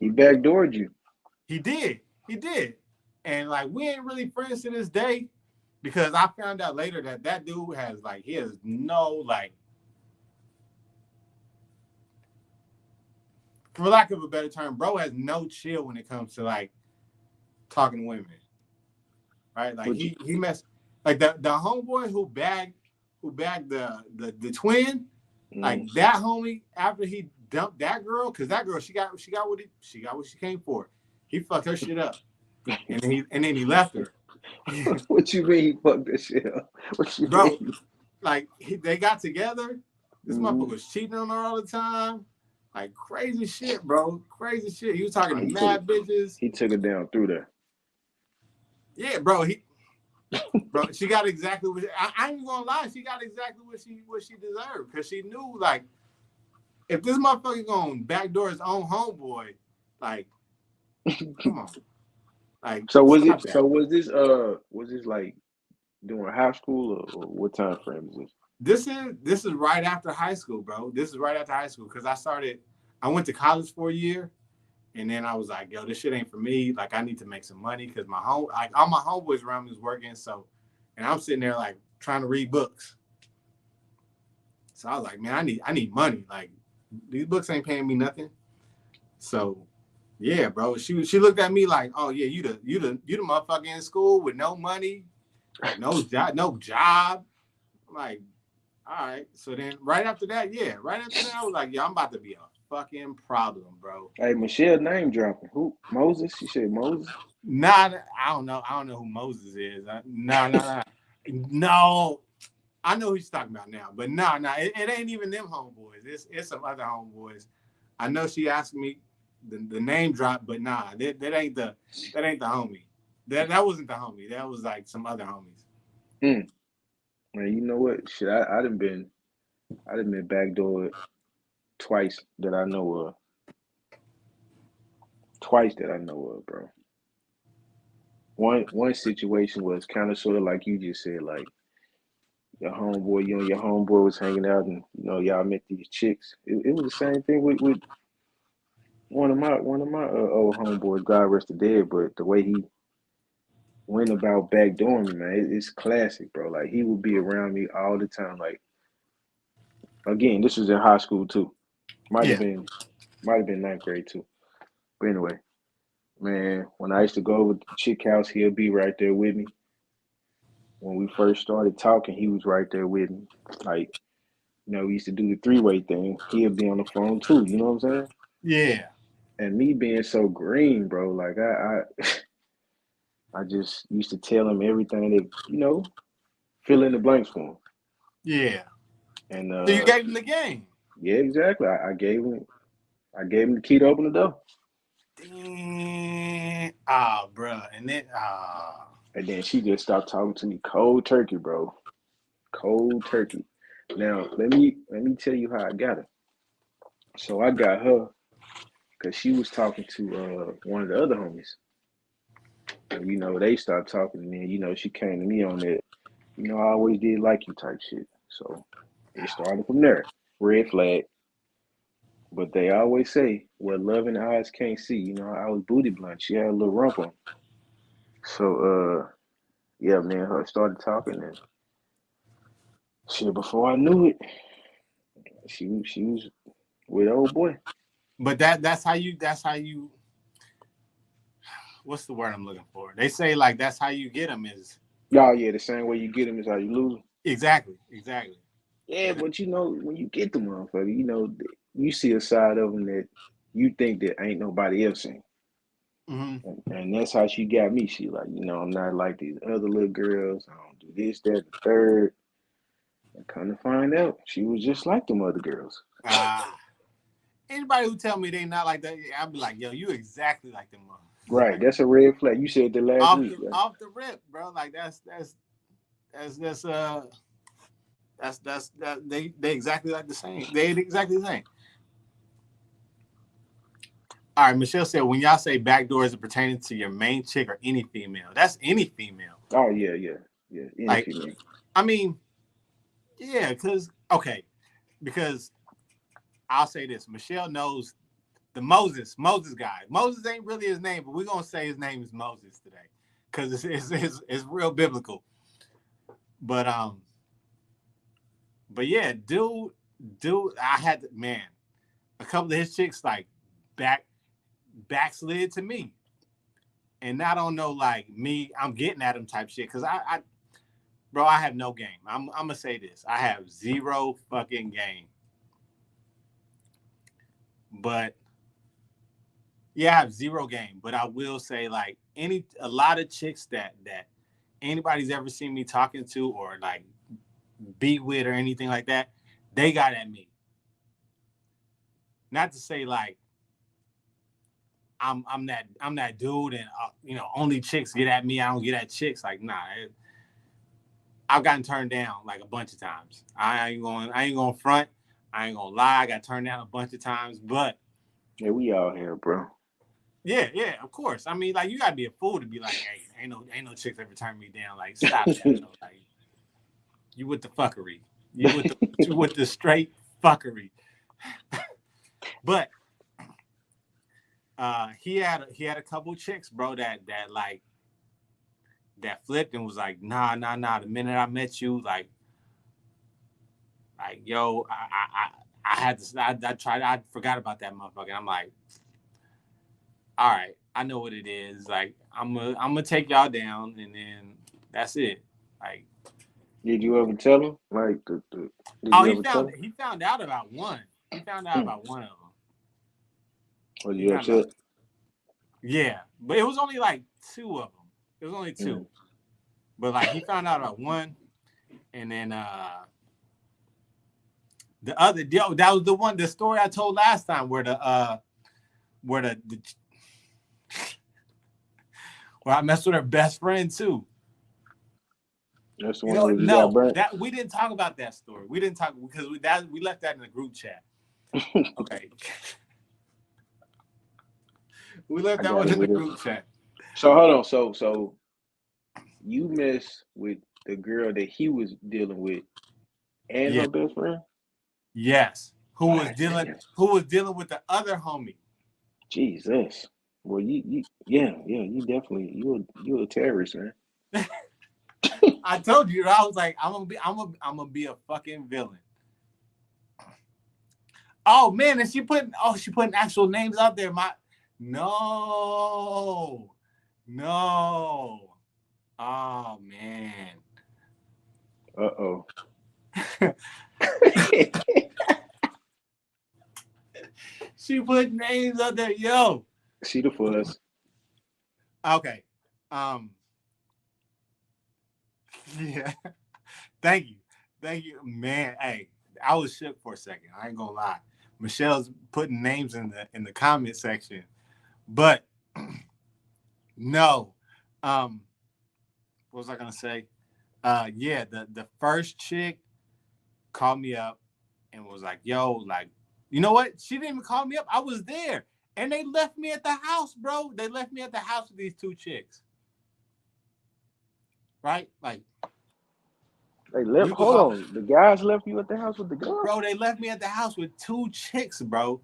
B: He backdoored you.
A: He did. And, like, we ain't really friends to this day, because I found out later that dude has, like, he has no, like, for lack of a better term, bro has no chill when it comes to, like, talking to women. Right? Like, he messed, like, the homeboy who bagged the twin, like, that homie, after he dumped that girl, because that girl, she got what she came for. He fucked her shit up. And then he left her.
B: What you mean he fucked that shit up? What you mean?
A: Like, they got together. This motherfucker was cheating on her all the time. Like, crazy shit, bro. Crazy shit. He was talking to mad bitches.
B: He took it down through there.
A: Yeah, bro. She got exactly what I ain't gonna lie. She got exactly what she deserved, because she knew, like, if this motherfucker gonna backdoor his own homeboy, like, come on. Like,
B: so was it? That. So was this like during high school, or what time frame is this?
A: This is right after high school, bro. This is right after high school, because I went to college for a year, and then I was like, yo, this shit ain't for me. Like, I need to make some money, because all my homeboys around me was working, so, and I'm sitting there, like, trying to read books. So I was like, man, I need money. Like, these books ain't paying me nothing. So, yeah, bro. She looked at me like, oh yeah, you the motherfucker in school with no money, no job. I'm like, all right. So then right after that, I was like, yo, I'm about to be a fucking problem, bro.
B: Hey, Michelle name dropping. Who? Moses? She said Moses?
A: Nah, I don't know who Moses is. Nah. No. I know who he's talking about now, but nah, it ain't even them homeboys. It's some other homeboys. I know she asked me the name drop, but nah, that ain't the homie. That wasn't the homie. That was, like, some other homies.
B: Man, you know what? Shit, I done been backdoored twice that I know of. Bro. One situation was kind of sort of like you just said, like, your homeboy, your homeboy was hanging out, and y'all met these chicks. It was the same thing with one of my old homeboys. God rest the dead, but the way he went about backdooring me, man. It's classic, bro. Like he would be around me all the time. Like again, this was in high school too. Might have
A: Yeah.
B: been ninth grade too. But anyway, man, when I used to go over to the chick house, he'll be right there with me. When we first started talking, he was right there with me. Like, we used to do the three-way thing. He'll be on the phone too, you know what I'm saying?
A: Yeah.
B: And me being so green, bro, like I just used to tell him everything that, fill in the blanks for him.
A: Yeah.
B: And
A: So you gave him the game.
B: yeah, exactly. I gave him the key to open the door.
A: Damn. Bro. And then
B: And then she just stopped talking to me cold turkey, bro. Cold turkey. Now let me tell you how I got her. So I got her because she was talking to one of the other homies. And they started talking, and then she came to me on that, I always did like you type shit. So it started from there. Red flag. But they always say what loving eyes can't see. I was booty blunt. She had a little rump on. So yeah, man, her started talking, and shit, before I knew it, she was with old boy.
A: but that's how you what's the word I'm looking for? They say like that's how you get them is
B: Oh yeah, the same way you get them is how you lose them.
A: exactly.
B: Yeah, but when you get the motherfucker, you see a side of them that you think that ain't nobody else seen.
A: Mm-hmm.
B: And that's how she got me. She like, I'm not like these other little girls. I don't do this, that, the third. And kind of find out she was just like them other girls.
A: Anybody who tell me they not like that, I'll be like, yo, you exactly like them.
B: Right,
A: Like,
B: that's a red flag. You said that last week. Right?
A: off the rip, bro. Like that's they exactly like the same. They exactly the same. All right, Michelle said when y'all say backdoor is it pertaining to your main chick or any female? That's any female.
B: Oh yeah. Any
A: Like,
B: female.
A: I mean, yeah, because I'll say this: Michelle knows the Moses guy. Moses ain't really his name, but we're gonna say his name is Moses today because it's real biblical. But yeah, dude, I had a couple of his chicks like backslid to me, and I don't know like me, I'm getting at him type shit because bro, I have no game. I'm gonna say this: I have zero fucking game. But yeah, I have zero game. But I will say like a lot of chicks that anybody's ever seen me talking to or like be with or anything like that, they got at me. Not to say like I'm that dude and only chicks get at me. I don't get at chicks. Like nah, I've gotten turned down like a bunch of times. I ain't going front. I ain't gonna lie. I got turned down a bunch of times, but
B: yeah, we all here, bro.
A: Yeah, of course. I mean, like you gotta be a fool to be like, hey, ain't no chicks ever turn me down. Like, stop that. Like, you with the fuckery. You with the straight fuckery. But he had a couple chicks, bro, that flipped and was like, nah. The minute I met you, like yo, I had to. I tried. I forgot about that motherfucker. I'm like, all right, I know what it is. Like, I'm gonna take y'all down, and then that's it. Like,
B: did you ever tell him? Like, did you ever tell him?
A: He found out about one. He found out about one of them.
B: Was you upset?
A: Yeah, but it was only like two of them. It was only two. But like he found out about one, and then the other that was the story I told last time where where I messed with her best friend too.
B: That's the one who got burnt.
A: That we didn't talk about that story. We didn't talk because we left that in the group chat. Okay. We left that one in the group chat.
B: So hold on. So you messed with the girl that he was dealing with and her best friend?
A: Yes. Who was dealing with the other homie.
B: Jesus. Well, you definitely you're a terrorist, man.
E: I told you, I was like, I'm gonna be a fucking villain. Oh man, and she putting actual names out there. No, no. Oh man.
B: Uh-oh.
E: She put names out there, yo.
B: See the fuzz.
E: Okay. Um. Yeah. Thank you. Thank you, man. Hey, I was shook for a second. I ain't gonna lie. Michelle's putting names in the comment section, but no. What was I gonna say? Yeah, the first chick called me up and was like, "Yo, like, you know what? She didn't even call me up. I was there, and they left me at the house, bro. They left me at the house with these two chicks, right? Like,
B: Hey,
E: we was
B: hold
E: all,
B: on. The guys left you at the house with the girls?
E: bro. They left me at the house with two chicks, bro.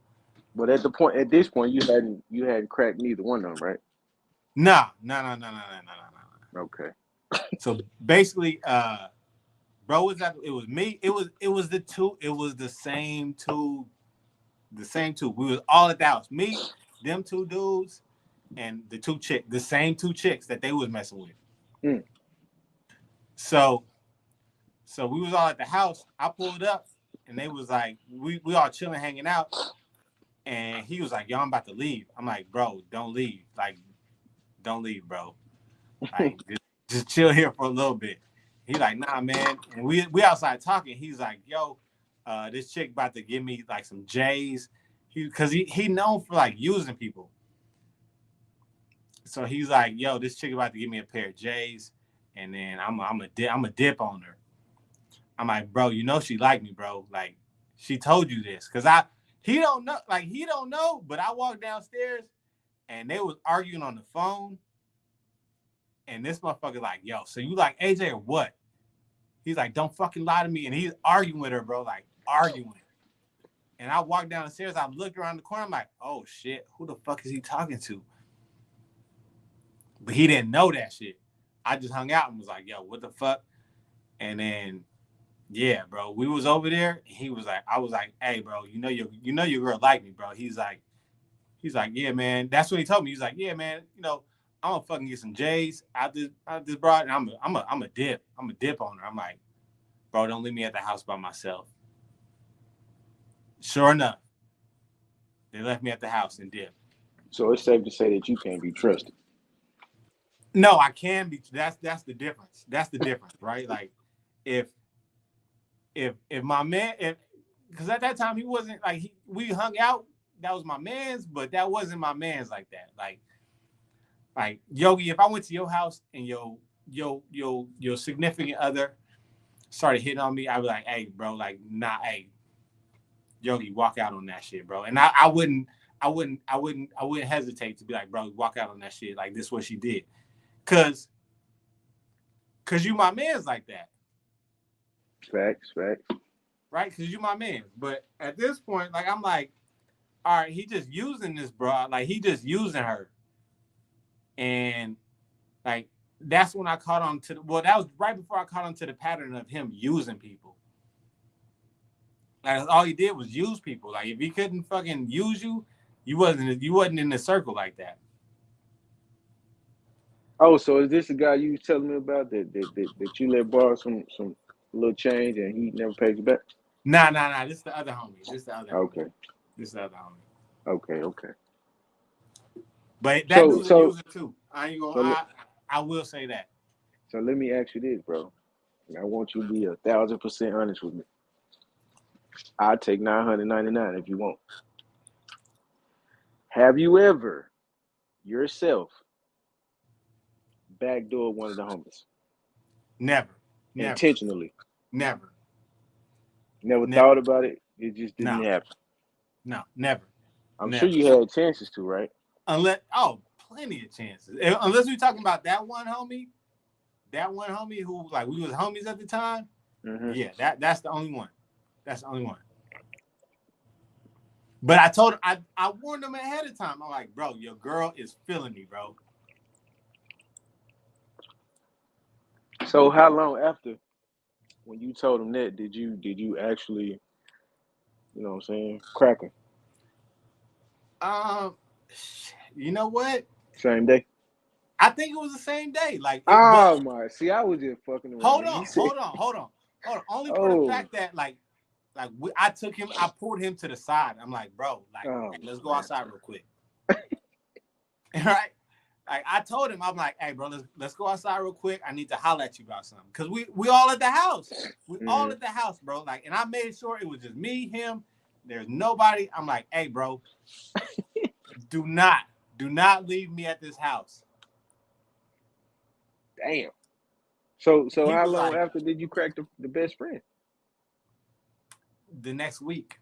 B: But at this point, you hadn't cracked neither one of them, right?
E: No.
B: Okay.
E: So basically, bro, it was me. It was the two. It was the same two. The same two. We was all at the house. Me, them two dudes, and the same two chicks that they was messing with.
B: Mm.
E: So we was all at the house. I pulled up, and they was like, we all chilling, hanging out. And he was like, "Yo, I'm about to leave." I'm like, "Bro, don't leave. Like, don't leave, bro. Like, just chill here for a little bit." He like, "Nah, man." And we outside talking. He's like, "Yo, this chick about to give me like some J's." Because he known for like using people. So he's like, "Yo, this chick about to give me a pair of J's, and then I'm a dip on her." I'm like, "Bro, you know she like me, bro. Like, she told you this." Because he don't know, but I walked downstairs and they was arguing on the phone. And this motherfucker like, "Yo, so you like AJ or what?" He's like, "Don't fucking lie to me." And he's arguing with her, bro, like arguing. And I walked down the stairs. I looked around the corner. I'm like, "Oh shit, who the fuck is he talking to?" But he didn't know that shit. I just hung out and was like, "Yo, what the fuck?" And then, yeah, bro, we was over there. And he was like, I was like, "Hey, bro, you know your girl like me, bro." He's like, "Yeah, man." That's what he told me. He's like, "Yeah, man. You know, I'm gonna fucking get some J's out this broad, and I'm a dip. I'm a dip on her." I'm like, "Bro, don't leave me at the house by myself." Sure enough, they left me at the house and dipped.
B: So it's safe to say that you can't be trusted.
E: No, I can be. That's the difference. That's the difference, right? Like, if my man, if because at that time he wasn't like we hung out. That was my man's, but that wasn't my man's like that. Like Yogi, if I went to your house and your significant other started hitting on me, I'd be like, "Hey, bro, like, nah, hey, Yogi, walk out on that shit, bro." And I wouldn't hesitate to be like, "Bro, walk out on that shit. Like, this is what she did." Cause you my man's like that.
B: Facts.
E: Right? Cause you my man. But at this point, like, I'm like, all right, he just using this bro. Like, he just using her. And like, that's when I caught on to that was right before I caught on to the pattern of him using people. Like, all he did was use people. Like, if he couldn't fucking use you, you wasn't in the circle like that.
B: Oh, so is this the guy you was telling me about that you let borrow some little change and he never pays you back?
E: Nah. This is the other homie.
B: Okay.
E: This is the other homie.
B: Okay.
E: But that dude's a user too. I ain't gonna.
B: So,
E: I will say that.
B: So let me ask you this, bro. And I want you to be 1,000% honest with me. I'll take $999 if you want. Have you ever yourself backdoor one of the homies?
E: Never.
B: Intentionally?
E: Never
B: Thought about it? It just didn't happen?
E: No, never.
B: I'm sure you had chances to, right?
E: Plenty of chances. Unless we're talking about that one homie who, like, we was homies at the time. Mm-hmm. Yeah, that's the only one. That's the only one. But I told him, I warned him ahead of time. I'm like, bro, your girl is feeling me, bro.
B: So how long after when you told him that did you actually, you know what I'm saying, crack her?
E: You know what?
B: Same day?
E: I think it was the same day. Like it, but
B: Oh my! See, I was just fucking around. You said,
E: hold on. Only for the
B: oh,
E: fact that I took him, I pulled him to the side. I'm like, bro, like,
B: oh,
E: hey, let's go outside real quick. Right? Like I told him, I'm like, hey, bro, let's go outside real quick. I need to holler at you about something. Cause we all at the house. We all at the house, bro. Like, and I made sure it was just me, him. There's nobody. I'm like, hey, bro, do not leave me at this house.
B: damn. So
E: He
B: how
E: was
B: long
E: like,
B: after did you crack the best friend?
E: the next week.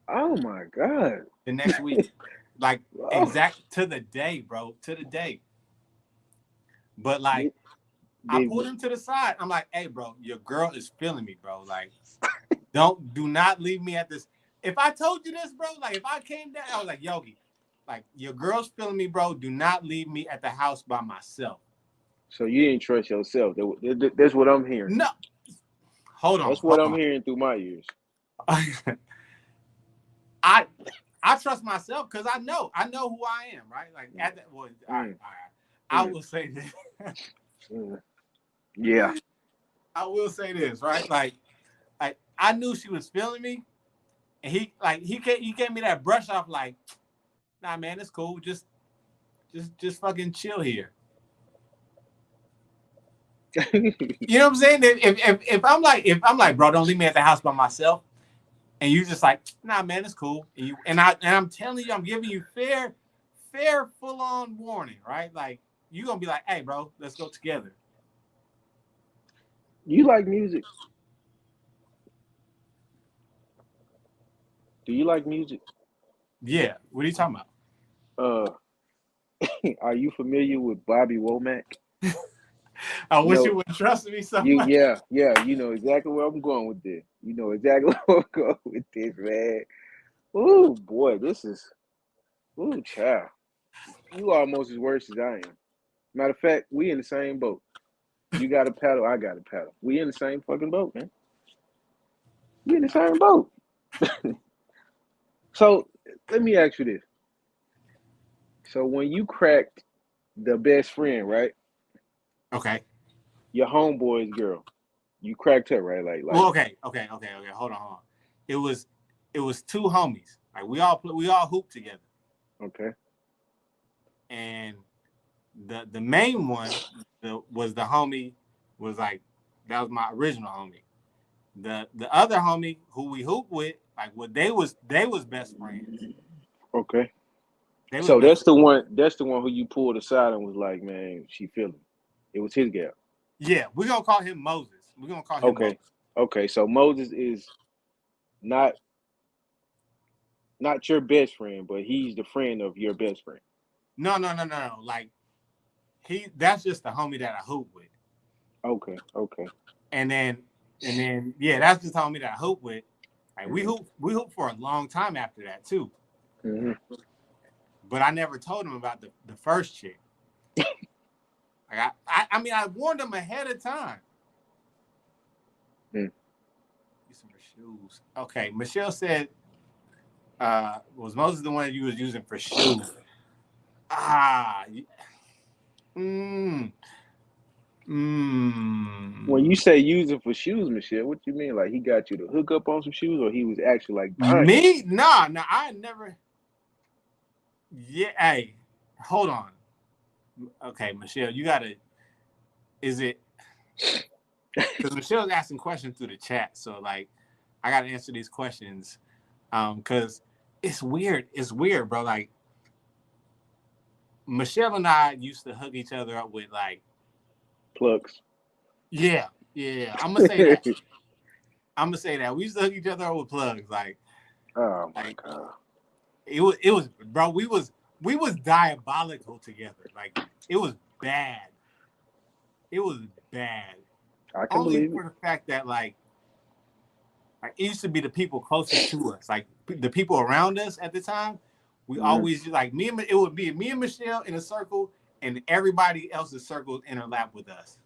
B: Oh my god!
E: The next week. Like
B: Oh,
E: exact to the day, bro. To the day. But like I
B: did,
E: pulled him to the side. I'm like, hey, bro, your girl is feeling me, bro. Like, do not leave me at this. If I told you this, bro, like if I came down, I was like, Yogi, like your girl's feeling me, bro. Do not leave me at the house by myself.
B: so you didn't trust yourself. That's what I'm hearing.
E: No. Hold
B: That's
E: on.
B: what I'm hearing through my ears.
E: I trust myself because I know who I am, right? Like at that well, all right. I will say this.
B: Yeah.
E: I will say this, right? Like I knew she was feeling me, and he gave me that brush off, like, nah, man, it's cool. Just fucking chill here. You know what I'm saying? If I'm like, bro, don't leave me at the house by myself, and you just like, nah, man, it's cool. And I'm telling you, I'm giving you fair, full on warning, right? Like you gonna be like, hey, bro, let's go together.
B: You like music? Do you like music?
E: Yeah. What are you talking about?
B: Are you familiar with Bobby Womack?
E: I wish
B: No,
E: you would trust me so
B: you
E: much.
B: yeah, you know exactly where I'm going with this. You know exactly where I'm going with this, man. Ooh, boy, this is child. You almost as worse as I am. Matter of fact, we in the same boat. You got a paddle, I got a paddle. We in the same fucking boat, man. We in the same boat. So let me ask you this. So when you cracked the best friend, right?
E: Okay.
B: Your homeboy's girl, you cracked her, right?
E: Well, okay. Hold on. It was two homies. Like we all hooped together.
B: Okay.
E: And the main one was the homie was like that was my original homie. The other homie who we hooped with, like what they was best friends.
B: Okay.
E: They was
B: So
E: best.
B: that's the one who you pulled aside and was like, man, she feeling. It was his gal.
E: Yeah, we're gonna call him Moses. We're gonna call him
B: Okay.
E: Moses.
B: Okay. So Moses is not your best friend, but he's the friend of your best friend.
E: No. Like that's just the homie that I hoop with.
B: Okay.
E: And then yeah, that's just the homie that I hoop with. Like we hoop for a long time after that too.
B: Mm-hmm.
E: But I never told him about the first chick. Like I mean, I warned him ahead of time. Get some shoes. Okay, Michelle said, was Moses the one you was using for shoes?
B: When you say using for shoes, Michelle, what you mean? Like he got you to hook up on some shoes, or he was actually like buying you?
E: Me? Nah, I never. Yeah, hey, hold on. Okay, Michelle, you gotta. Is it? Because Michelle's asking questions through the chat, so like, I gotta answer these questions, because it's weird. It's weird, bro. Like, Michelle and I used to hook each other up with like
B: Plugs.
E: Yeah. I'm gonna say that. We used to hook each other up with plugs. Like,
B: oh my god.
E: It was, bro. We was diabolical together. Like, it was bad. It was bad.
B: I can
E: Only
B: believe
E: for
B: it.
E: the fact that like Like, it used to be the people closest to us, like the people around us at the time. We always like it would be me and Michelle in a circle, and everybody else's circles interlap with us.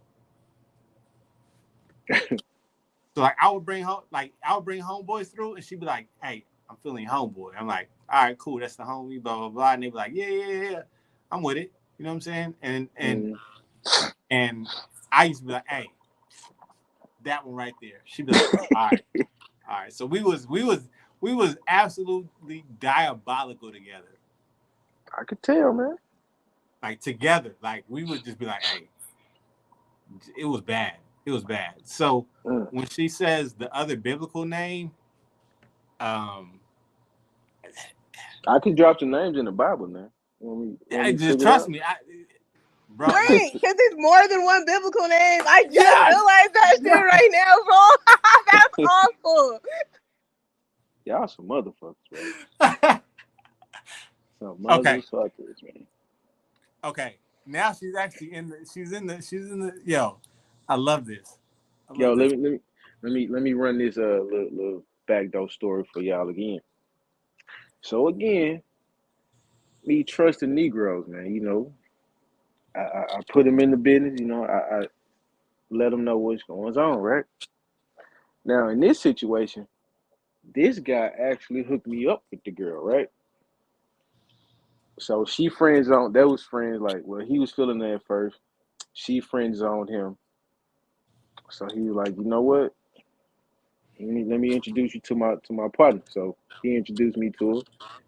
E: So like I would bring homeboys through, and she'd be like, "Hey, I'm feeling homeboy." I'm like, "All right, cool, that's the homie." Blah blah blah. And they'd be like, "Yeah, I'm with it." You know what I'm saying? And I used to be like, "Hey, that one right there." She'd be like, "All right." So we was absolutely diabolical together.
B: I could tell, man.
E: Like together, like we would just be like, "Hey, it was bad. It was bad." So when she says the other biblical name,
B: I can drop the names in the Bible now. Want me
E: just trust me, bro.
D: Wait, because there's more than one biblical name. I just realized that shit
E: Yes.
D: right now, bro. That's awful.
B: Y'all some motherfuckers, bro. Some motherfuckers, man.
E: Okay. Now she's actually in the yo. I love this.
B: Yo, let me run this little backdoor story for y'all again. So again, me trusting Negroes, man. You know, I put them in the business. You know, I let them know what's going on, right? Now in this situation, this guy actually hooked me up with the girl, right? So she friend zoned. That was friends like, well, he was feeling that at first. She friend zoned him. So he was like, you know what? Let me introduce you to my partner. So he introduced me to her.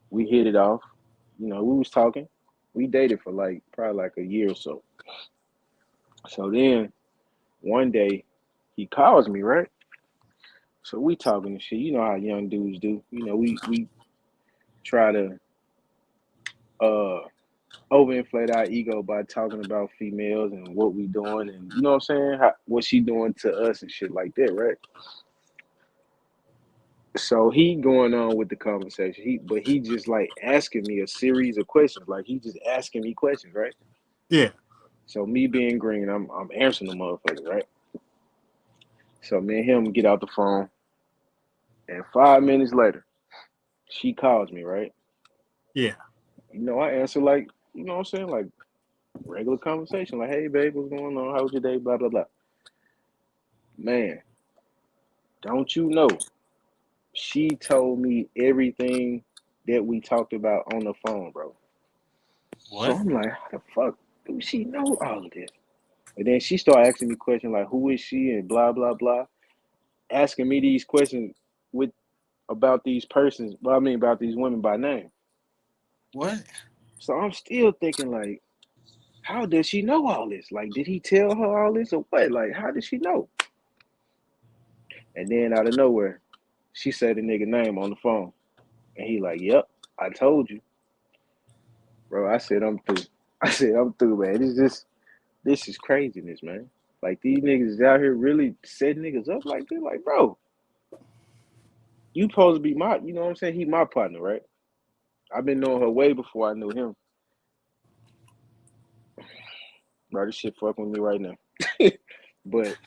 B: We hit it off. You know, we was talking. We dated for probably like a year or so. So then one day he calls me, right? So we talking and shit. You know how young dudes do. You know, we try to overinflate our ego by talking about females and what we doing and you know what I'm saying? What she doing to us and shit like that, right? So he going on with the conversation. But he just like asking me a series of questions. Like he just asking me questions, right?
E: Yeah.
B: So me being green, I'm answering the motherfucker, right? So me and him get out the phone, and 5 minutes later, she calls me, right?
E: Yeah.
B: You know, I answer like, you know what I'm saying, like regular conversation, like, hey babe, what's going on? How was your day? Blah blah blah. Man, don't you know? She told me everything that we talked about on the phone, bro.
E: What?
B: So I'm like, how the fuck do she know all of this? And then she started asking me questions like, who is she and blah blah blah, asking me these questions with about these persons. Well, I mean about these women by name.
E: What?
B: So I'm still thinking like, how does she know all this? Like, did he tell her all this or what? Like, how did she know? And then out of nowhere, she said the nigga name on the phone, and he like, yep, I told you, bro. I said I'm through. I said I'm through, man. This is craziness, man. Like these niggas is out here really setting niggas up like this. Like, bro, you supposed to be my, you know what I'm saying? He my partner, right? I've been knowing her way before I knew him. Bro, this shit fucking with me right now. But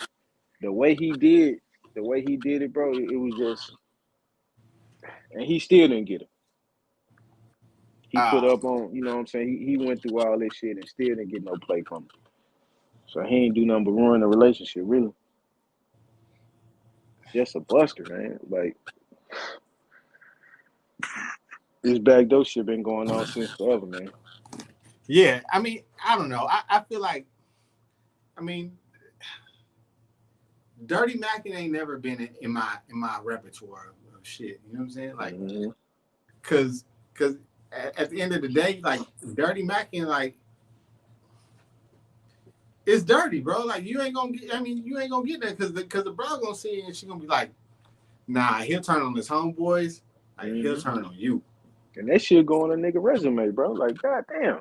B: the way he did it, bro, it was just, and he still didn't get it. He put up on, you know what I'm saying? He went through all this shit and still didn't get no play from him. So he ain't do nothing but ruin the relationship, really. Just a buster, man. Like, this backdoor shit been going on since forever, man.
E: Yeah, I mean, I don't know. I feel like, I mean, Dirty Mackin ain't never been in my repertoire of shit. You know what I'm saying? Like, cause at the end of the day, like Dirty Mackin, like it's dirty, bro. Like you ain't gonna get. I mean, you ain't gonna get that because the bro gonna see it and she gonna be like, nah, he'll turn on his homeboys. Like he'll turn on you.
B: And that shit go on a nigga resume, bro. Like, goddamn.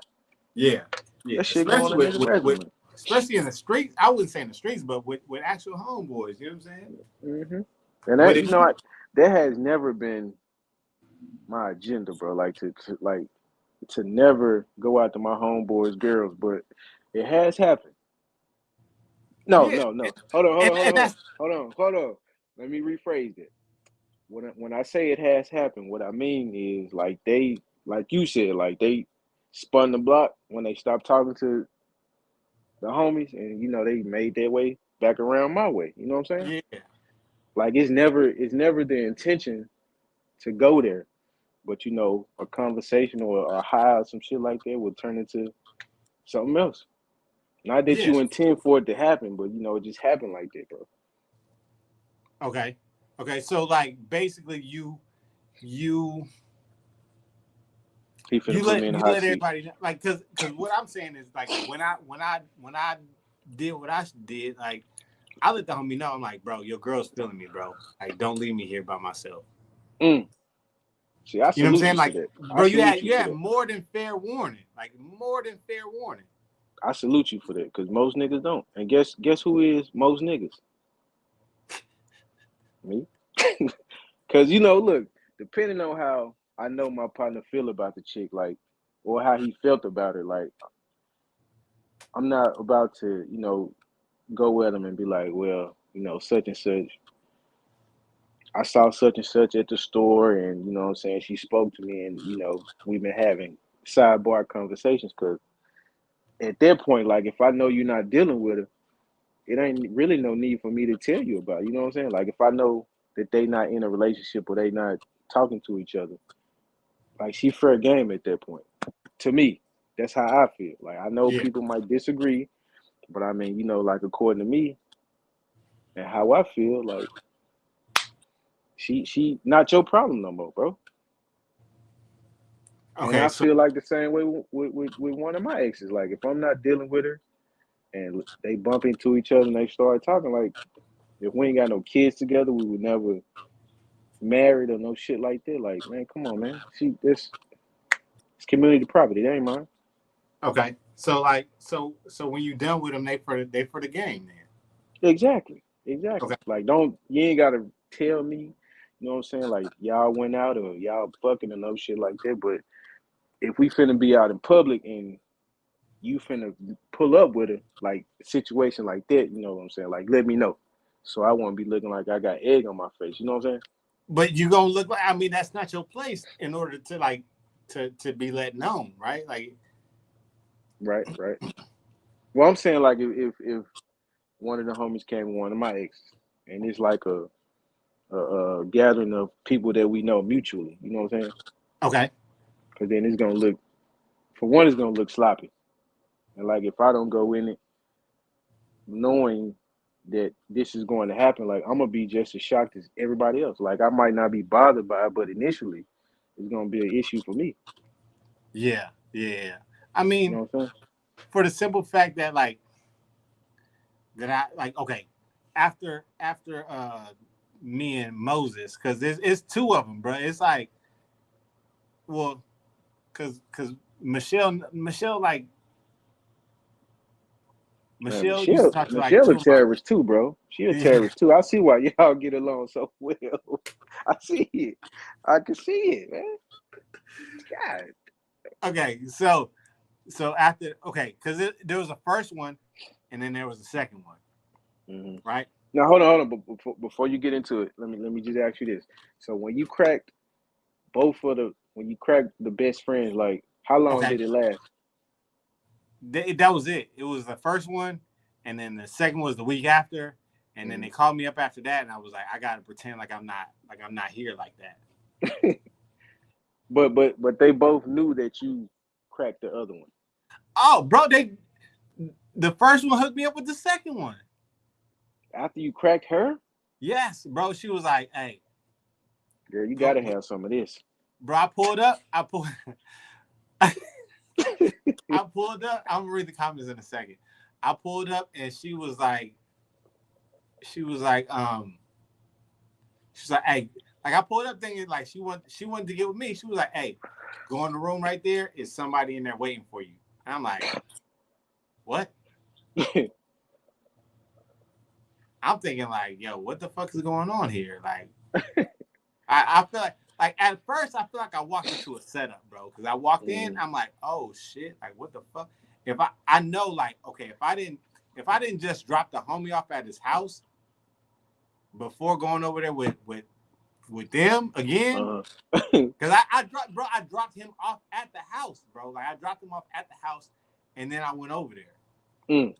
E: Yeah.
B: That shit go on a nigga resume.
E: Especially in the streets. I wouldn't say in the streets, but with actual homeboys. You know what I'm saying?
B: And that, you know, that has never been my agenda, bro. Like to never go out to my homeboys' girls, but it has happened. No. Hold on. Let me rephrase it. when I say it has happened, what I mean is like they, like you said, like they spun the block when they stopped talking to the homies, and they made their way back around my way. You know what I'm saying?
E: Yeah.
B: Like it's never the intention to go there, but a conversation or a high or some shit like that will turn into something else. Not that
E: Yeah.
B: you intend for it to happen, but it just happened like that, bro.
E: Okay. Okay. So like basically you
B: He finna put me in the
E: you
B: hot
E: let
B: seat.
E: everybody know, like because what I'm saying is like when I did what I did, like I let the homie know. I'm like, bro, your girl's feeling me, bro. Like, don't leave me here by myself.
B: Mm. See, I
E: You know what I'm
B: salute
E: saying?
B: you for
E: Like,
B: that. I
E: bro,
B: salute you
E: you
B: for
E: had
B: that.
E: more than fair warning. Like more than fair warning.
B: I salute you for that, because most niggas don't. And guess who is most niggas? Me. Because look, depending on how I know my partner feel about the chick, like, or how he felt about her, like, I'm not about to, go at him and be like, well, such and such. I saw such and such at the store, and what I'm saying, she spoke to me, and we've been having sidebar conversations. Because at that point, like, if I know you're not dealing with her, it ain't really no need for me to tell you about it. You know what I'm saying? Like, if I know that they not in a relationship or they not talking to each other, like, she fair game at that point. To me, that's how I feel. Like, I know
E: Yeah.
B: people might disagree, but I mean, like, according to me and how I feel, like, she not your problem no more, bro. And
E: Okay.
B: I
E: So
B: feel like the same way with one of my exes. Like, if I'm not dealing with her and they bump into each other and they start talking, like, if we ain't got no kids together, we would never married or no shit like that. Like, man, come on, man. It's community property. That ain't mine.
E: okay. So like so when you done with them, they for the game then.
B: Exactly. Exactly.
E: Okay.
B: Like, don't you ain't gotta tell me, you know what I'm saying? Like, y'all went out or y'all fucking or no shit like that. But if we finna be out in public and you finna pull up with her, like a situation like that, you know what I'm saying? Like, let me know. So I won't be looking like I got egg on my face. You know what I'm saying?
E: But you gonna look like, I mean, that's not your place in order to like to be let known, right? Like,
B: Right, right. Well, I'm saying, like, if one of the homies came with one of my exes and it's like a gathering of people that we know mutually. You know what I'm saying?
E: okay.
B: Because then it's gonna look, for one, it's gonna look sloppy. And like, if I don't go in it knowing that this is going to happen, like, I'm gonna be just as shocked as everybody else. Like, I might not be bothered by it, but initially, it's gonna be an issue for me.
E: Yeah, yeah. I
B: You
E: mean,
B: know what I'm
E: for the simple fact that like that I like okay, after me and Moses, because it's two of them, bro. It's like, well, because Michelle like
B: saying? Man,
E: Michelle used to
B: Michelle,
E: talk to like
B: Michelle a
E: two of my
B: terrorist too, bro. She a
E: yeah.
B: terrorist too. I see why y'all get along so well. I see it. I can see it, man. God.
E: Okay, so after okay, because there was a first one, and then there was a second one,
B: Mhm.
E: right?
B: Now hold on. But before you get into it, let me just ask you this. So when you cracked the best friends, like, how long
E: Okay,
B: did it last?
E: that was it. It was the first one, and then the second was the week after, and then
B: Mm.
E: they called me up after that, and I was like, I gotta pretend like I'm not here like that.
B: But they both knew that you cracked the other one
E: Oh, bro, the first one hooked me up with the second one.
B: after you cracked her.
E: Yes, bro. She was like, hey,
B: Girl, you
E: go,
B: gotta have some of this.
E: bro. I pulled up. I pulled up. I'm gonna read the comments in a second. I pulled up and she was like, she's like, hey, like I pulled up thinking like she wanted to get with me. She was like, hey, go in the room right there. Is somebody in there waiting for you? And I'm like, what? I'm thinking like, yo, what the fuck is going on here? Like, I feel like at first I feel like I walked into a setup, bro. Because I walked in,
B: Mm.
E: I'm like, oh shit, like what the fuck? If I know like, okay, if I didn't just drop the homie off at his house before going over there with with them again. Cause I dropped him off at the house, bro. Like I dropped him off at the house, and then I went over there.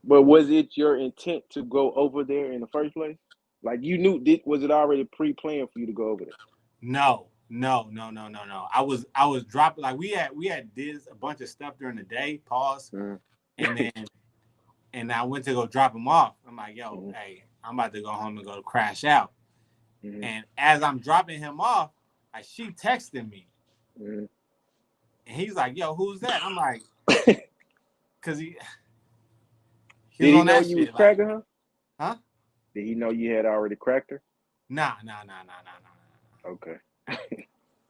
B: But was it your intent to go over there in the first place? Like you knew, was it already pre-planned for you to go over there?
E: No. I was dropping, like we had did a bunch of stuff during the day. Pause, and I went to go drop him off. I'm like, yo, hey, I'm about to go home and go crash out. And as I'm dropping him off, like she texted me, and he's like, yo, who's that? I'm like, cause he
B: Did he
E: was on
B: know
E: that
B: you
E: shit,
B: was cracking her?
E: Huh?
B: Did he know you had already cracked her?
E: Nah.
B: Okay.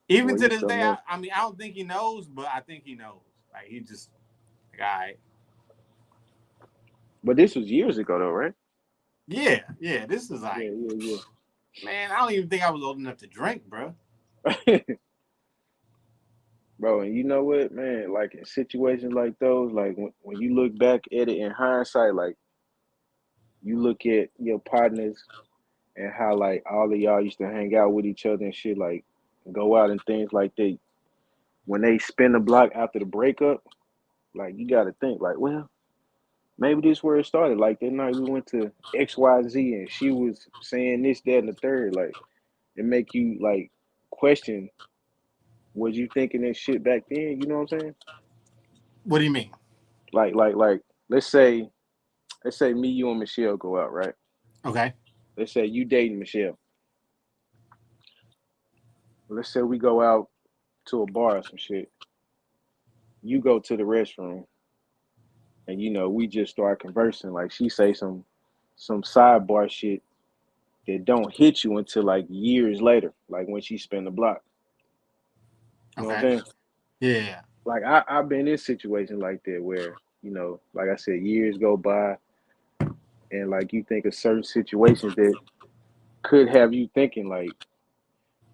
E: Even to this day, I mean, I don't think he knows, but I think he knows. Like he just, like, all right.
B: But this was years ago, though, right?
E: Yeah. This is like,
B: yeah.
E: Man, I don't even think I was old enough to drink, bro.
B: Bro, and you know what, man? Like in situations like those, like when you look back at it in hindsight, like you look at your partners and how like all of y'all used to hang out with each other and shit, like go out and things like that. When they spin the block after the breakup, like you got to think, like, well, maybe this is where it started. Like that night we went to XYZ and she was saying this, that, and the third. Like it make you like question, was you thinking that shit back then? You know what I'm saying?
E: What do you mean?
B: Like let's say me, you, and Michelle go out, right?
E: Okay.
B: Let's say you dating Michelle. Let's say we go out to a bar or some shit. You go to the restroom, and you know we just start conversing. Like she say some sidebar shit that don't hit you until like years later, like when she spin the block. You know what I'm saying?
E: Yeah.
B: Like I've been in situations like that where, you know, like I said, years go by and like you think of certain situations that could have you thinking like,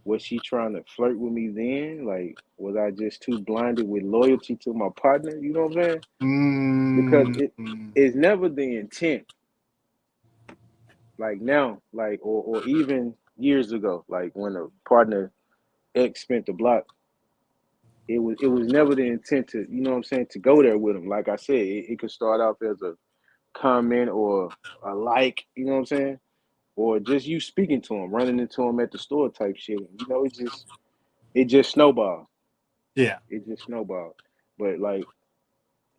B: was she trying to flirt with me then? Like, was I just too blinded with loyalty to my partner? You know what I'm saying? Because it's never the intent. Like now, like or even years ago, like when a partner X spent the block, it was never the intent to, you know what I'm saying, to go there with him. Like I said, it could start off as a comment or a like, you know what I'm saying? Or just you speaking to him, running into him at the store type shit. You know, it just snowballed.
E: Yeah.
B: It just snowballed. But like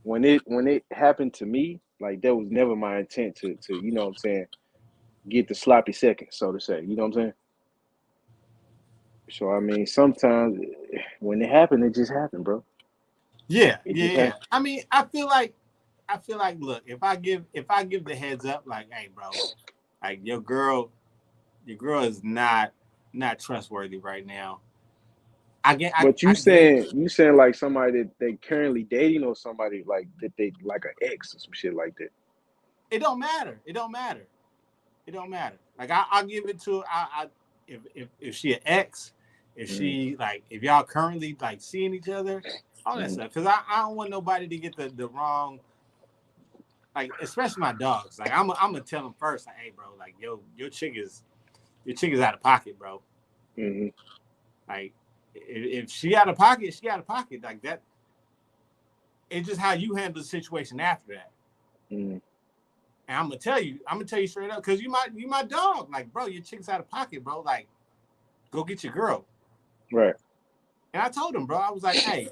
B: when it happened to me, like that was never my intent to you know what I'm saying, get the sloppy seconds, so to say. You know what I'm saying? So I mean, sometimes when it happened, it just happened, bro.
E: Yeah.
B: It just happened.
E: I mean, I feel like, look, if I give the heads up, like, hey, bro, like your girl is not trustworthy right now.
B: But you saying like somebody that they currently dating or somebody like that they like an ex or some shit like that.
E: It don't matter. Like I'll give it to if she an ex, if she like if y'all currently like seeing each other, all that stuff. Because I don't want nobody to get the wrong, like especially my dogs. Like I'm gonna tell them first, like, hey, bro, like your chick is out of pocket, bro. Like if she out of pocket, she out of pocket. Like that. It's just how you handle the situation after that. And I'm gonna tell you straight up, because you my dog. Like, bro, your chick's out of pocket, bro. Like, go get your girl.
B: Right.
E: And I told him, bro, I was like, hey,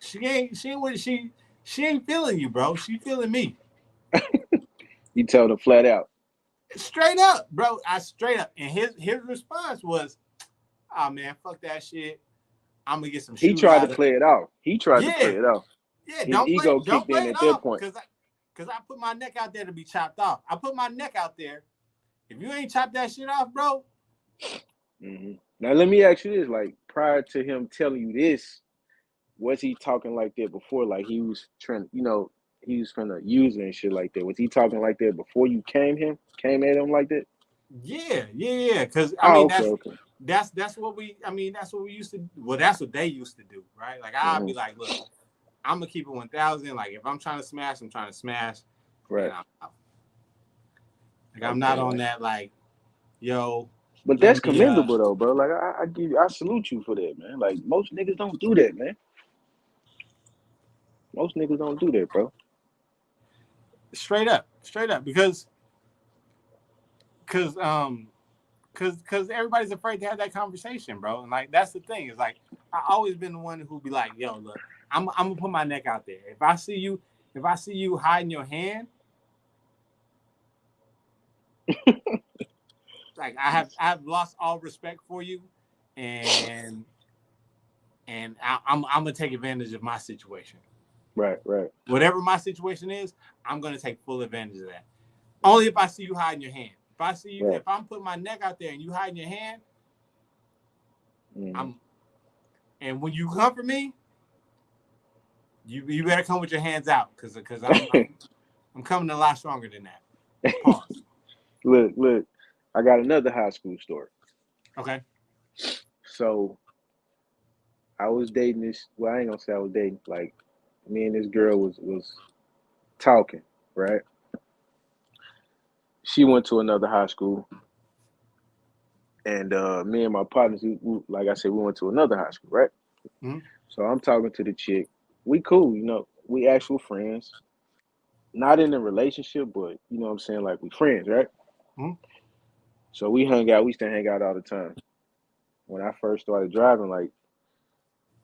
E: she ain't feeling you, bro. She feeling me.
B: You told him flat out.
E: Straight up, bro. Straight up. And his response was, oh man, fuck that shit. I'm gonna get some shoes.
B: He tried to play it off.
E: Yeah,
B: His ego kicked in at that point.
E: Because I put my neck out there to be chopped off. I put my neck out there. If you ain't chopped that shit off, bro.
B: Now let me ask you this: like prior to him telling you this, was he talking like that before? Like he was trying, you know, he was trying to use it and shit like that. Was he talking like that before you came at him like that?
E: Yeah. Because I mean, that's what we used to. Well, that's what they used to do, right? Like I'd be like, look, I'm gonna keep it 1,000. Like if I'm trying to smash, I'm trying to smash.
B: Right.
E: I'm not on that like yo,
B: But
E: let
B: that's
E: me
B: commendable though, bro. Like I salute you for that, man. Like most niggas don't do that, man. Most niggas don't do that, bro.
E: straight up, because everybody's afraid to have that conversation, bro. And like that's the thing. It's like I always been the one who be like, yo, look, I'm gonna put my neck out there. If I see you hiding your hand, like I have lost all respect for you, and I'm gonna take advantage of my situation.
B: Right.
E: Whatever my situation is, I'm gonna take full advantage of that. Only if I see you hiding your hand. If I'm putting my neck out there and you hiding your hand,
B: Mm-hmm.
E: and when you come for me, you better come with your hands out, because I'm coming a lot stronger than that. Pause.
B: Look, I got another high school story.
E: Okay.
B: So I was dating this. Well, I ain't gonna say I was dating. Like me and this girl was talking, right? She went to another high school, and me and my partners, like I said, we went to another high school, right?
E: Mm-hmm.
B: So I'm talking to the chick. We cool, we actual friends. Not in a relationship, but you know what I'm saying, like we friends, right?
E: Mm-hmm.
B: So we hung out. We used to hang out all the time. When I first started driving, like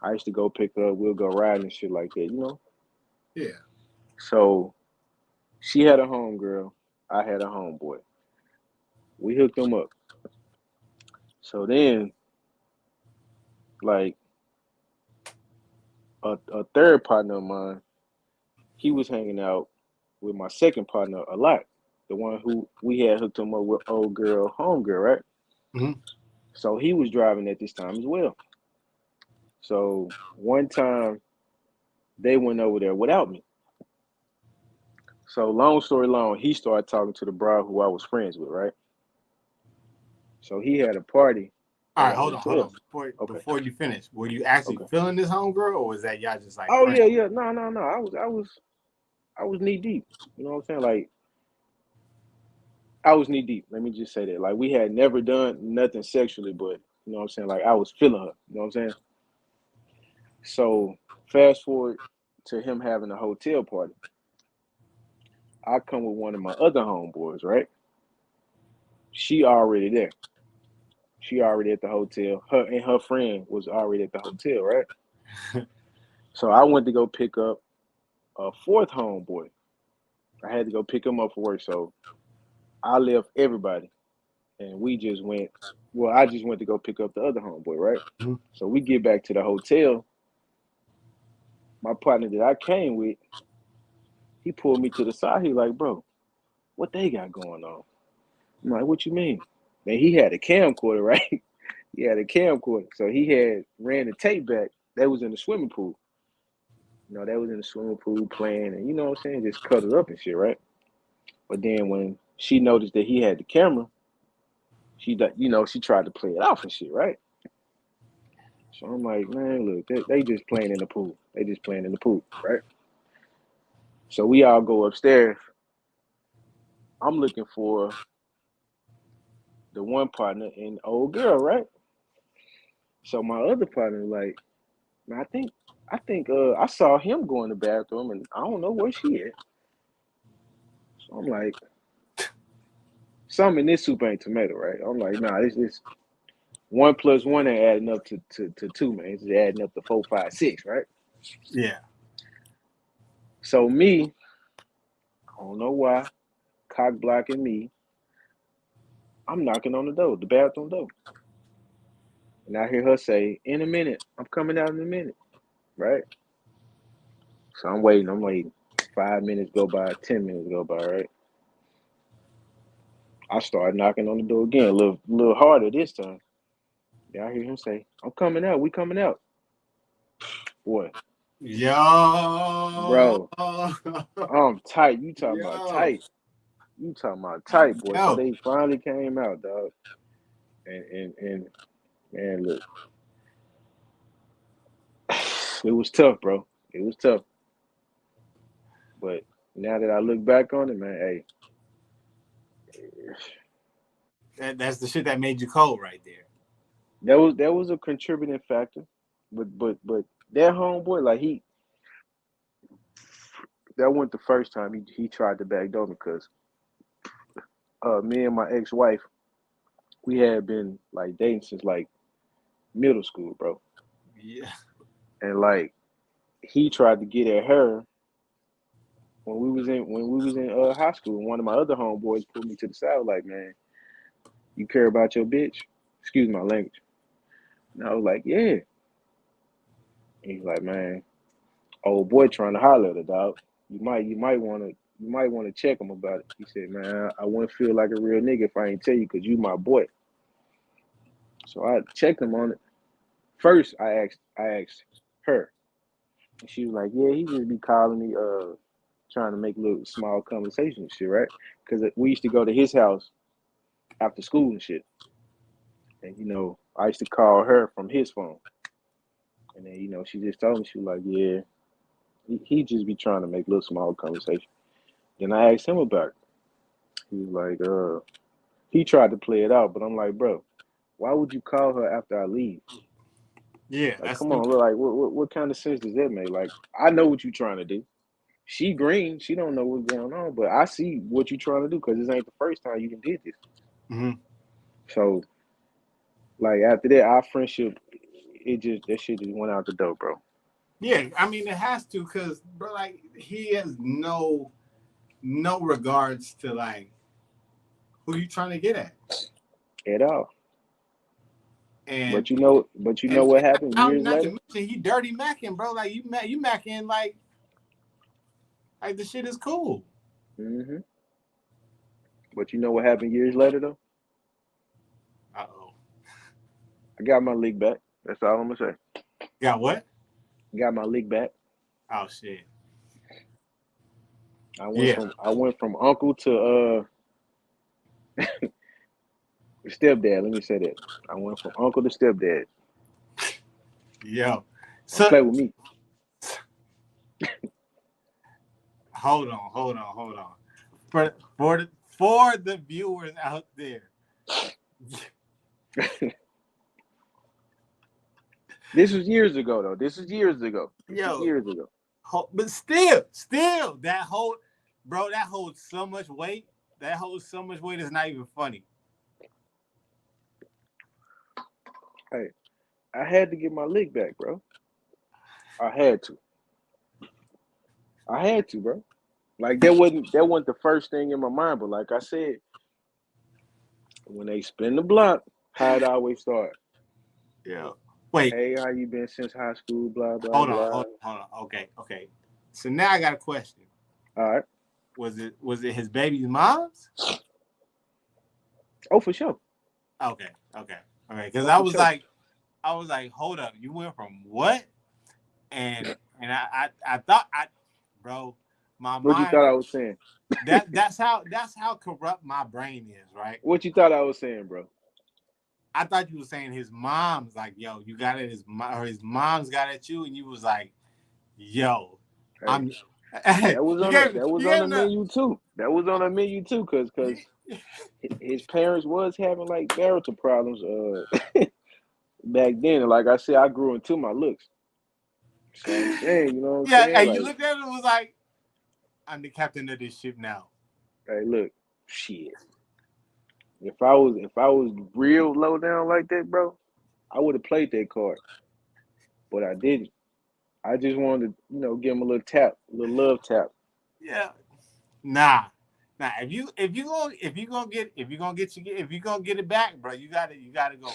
B: I used to go pick her up. We'll go riding and shit like that.
E: Yeah.
B: So she had a homegirl. I had a homeboy. We hooked them up. So then, like a third partner of mine, he was hanging out with my second partner a lot. The one who we had hooked him up with, old girl, homegirl, right?
E: Mm-hmm.
B: So he was driving at this time as well. So one time they went over there without me. So long story long, he started talking to the bride who I was friends with, right? So he had a party
E: All
B: at
E: right,
B: a
E: hold
B: hotel.
E: on.
B: Okay.
E: Before you finish, were you actually
B: Okay.
E: feeling this homegirl, or was that y'all just like
B: Oh
E: friends?
B: yeah. No. I was knee deep. You know what I'm saying? Like I was knee deep. Let me just say that. Like we had never done nothing sexually, but you know what I'm saying? Like I was feeling her. You know what I'm saying? So fast forward to him having a hotel party. I come with one of my other homeboys, right? She already there. She already at the hotel. Her and her friend was already at the hotel, right? So I went to go pick up a fourth homeboy. I had to go pick him up for work. So I left everybody and we just went. Well, I just went to go pick up the other homeboy, right?
E: Mm-hmm.
B: So we get back to the hotel. My partner that I came with, he pulled me to the side. He like, bro, what they got going on? I'm like, what you mean? Man, he had a camcorder, right? He had a camcorder. So he had ran the tape back. That was in the swimming pool. That was in the swimming pool playing and you know what I'm saying, just cut it up and shit, right? But then when she noticed that he had the camera, she tried to play it off and shit, right? So I'm like, man, look, they just playing in the pool. They just playing in the pool, right? So we all go upstairs. I'm looking for the one partner and old girl, right? So my other partner like, man, I think I saw him go in the bathroom and I don't know where she at. So I'm like, something in this soup ain't tomato, right? I'm like, nah, this 1 + 1 ain't adding up to two, man. It's adding up to 4, 5, 6, right?
E: Yeah.
B: So me, I don't know why, cock blocking me, I'm knocking on the door, the bathroom door. And I hear her say, in a minute, I'm coming out in a minute, right? So I'm waiting. 5 minutes go by, 10 minutes go by, right? I start knocking on the door again, a little harder this time. Yeah, I hear him say, I'm coming out, we coming out. Boy,
E: Yo.
B: bro, I'm tight. You talking about
E: Yo.
B: tight. You talking about tight, boy. So
E: Yo.
B: they finally came out, dog. And man, look, it was tough, bro. It was tough. But now that I look back on it, man, hey,
E: That's the shit that made you cold right there.
B: That was a contributing factor, but that homeboy, like that wasn't the first time he tried to backdoor me because me and my ex-wife, we had been like dating since like middle school, bro.
E: Yeah.
B: And like he tried to get at her when we was in high school. And one of my other homeboys pulled me to the side, like, man, you care about your bitch? Excuse my language. And I was like, yeah. And he's like, man, old boy trying to holler at her, dog. You might want to check him about it. He said, man, I wouldn't feel like a real nigga if I ain't tell you because you my boy. So I checked him on it. First, I asked her. And she was like, yeah, he just be calling me, trying to make little small conversation and shit, right? Because we used to go to his house after school and shit. And, I used to call her from his phone. And then, she just told me, she was like, yeah, he just be trying to make little small conversation. Then I asked him about it. He was like, he tried to play it out, but I'm like, bro, why would you call her after I leave?
E: Yeah,
B: Like,
E: that's
B: come on,
E: stupid.
B: like, what kind of sense does that make? Like, I know what you're trying to do. She green, she don't know what's going on, but I see what you're trying to do because this ain't the first time you did this.
E: Mm-hmm.
B: So, like, after that, our friendship, that shit just went out the door, bro.
E: Yeah, I mean it has to, cause bro, like he has no regards to like who you trying to get at,
B: At all.
E: and
B: But you know
E: and
B: what happened years
E: not to
B: later?
E: mention he dirty macking, bro. Like you macking like the shit is cool.
B: Hmm. But you know what happened years later, though?
E: Uh-oh.
B: I got my league back. That's all I'm gonna say.
E: Got what?
B: Got my league back.
E: Oh shit.
B: I
E: Yeah.
B: went from uncle to stepdad. Let me say that. I went from uncle to stepdad.
E: Yo.
B: Don't
E: So
B: play with me.
E: hold on. For the viewers out there.
B: This was years ago, though. This was years ago.
E: Yo, but still that whole bro, that holds so much weight. That holds so much weight. It's not even funny.
B: Hey, I had to get my lick back, bro. I had to. Bro. Like that wasn't the first thing in my mind, but like I said, when they spin the block, how it always start.
E: Yeah. Wait.
B: Hey, how you been since high school? Blah blah blah.
E: Hold on. Okay. So now I got a question.
B: All right.
E: Was it his baby's mom's?
B: Oh, for sure.
E: Okay. Because
B: Oh,
E: I
B: for
E: was
B: sure.
E: like, hold up, you went from what? And I thought bro, my
B: What you
E: mind
B: thought I was saying?
E: that's how corrupt my brain is, right?
B: What you thought I was saying, bro?
E: I thought you were saying his mom's like, yo, you got it, his mom's got at you, and you was like, yo,
B: Hey,
E: I'm. Hey,
B: that was
E: you
B: on
E: gave
B: the
E: him the.
B: menu too. That was on the menu too, cause his parents was having like marital problems back then. And like I said, I grew into my looks. So I'm saying, you know what I'm
E: Yeah,
B: saying?
E: and you
B: Like,
E: looked at it and was like, I'm the captain of this ship now.
B: hey, look, shit. If I was real low down like that, bro, I would have played that card. But I didn't. I just wanted to, give him a little tap, a little love tap.
E: Yeah. Nah. If you gonna get it back, bro, you gotta go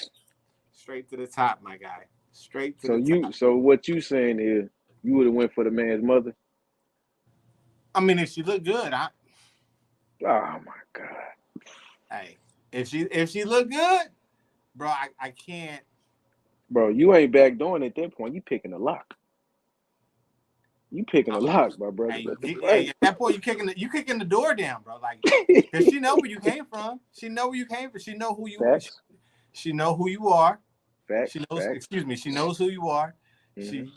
E: straight to the top, my guy. Straight to the top.
B: So what you saying is you would have went for the man's mother?
E: I mean, if she look good,
B: Oh my God.
E: hey, if she look good, bro, I can't.
B: Bro, you ain't back doing at that point. You picking a lock. You picking a lock, my brother. What the
E: Hey, at that point, you kicking the door down, bro. Like, cause she know where you came from. She know where you came from. She know who you.
B: Facts.
E: She know who you are.
B: Facts.
E: She knows.
B: Facts.
E: Excuse me. She knows who you are.
B: Mm-hmm.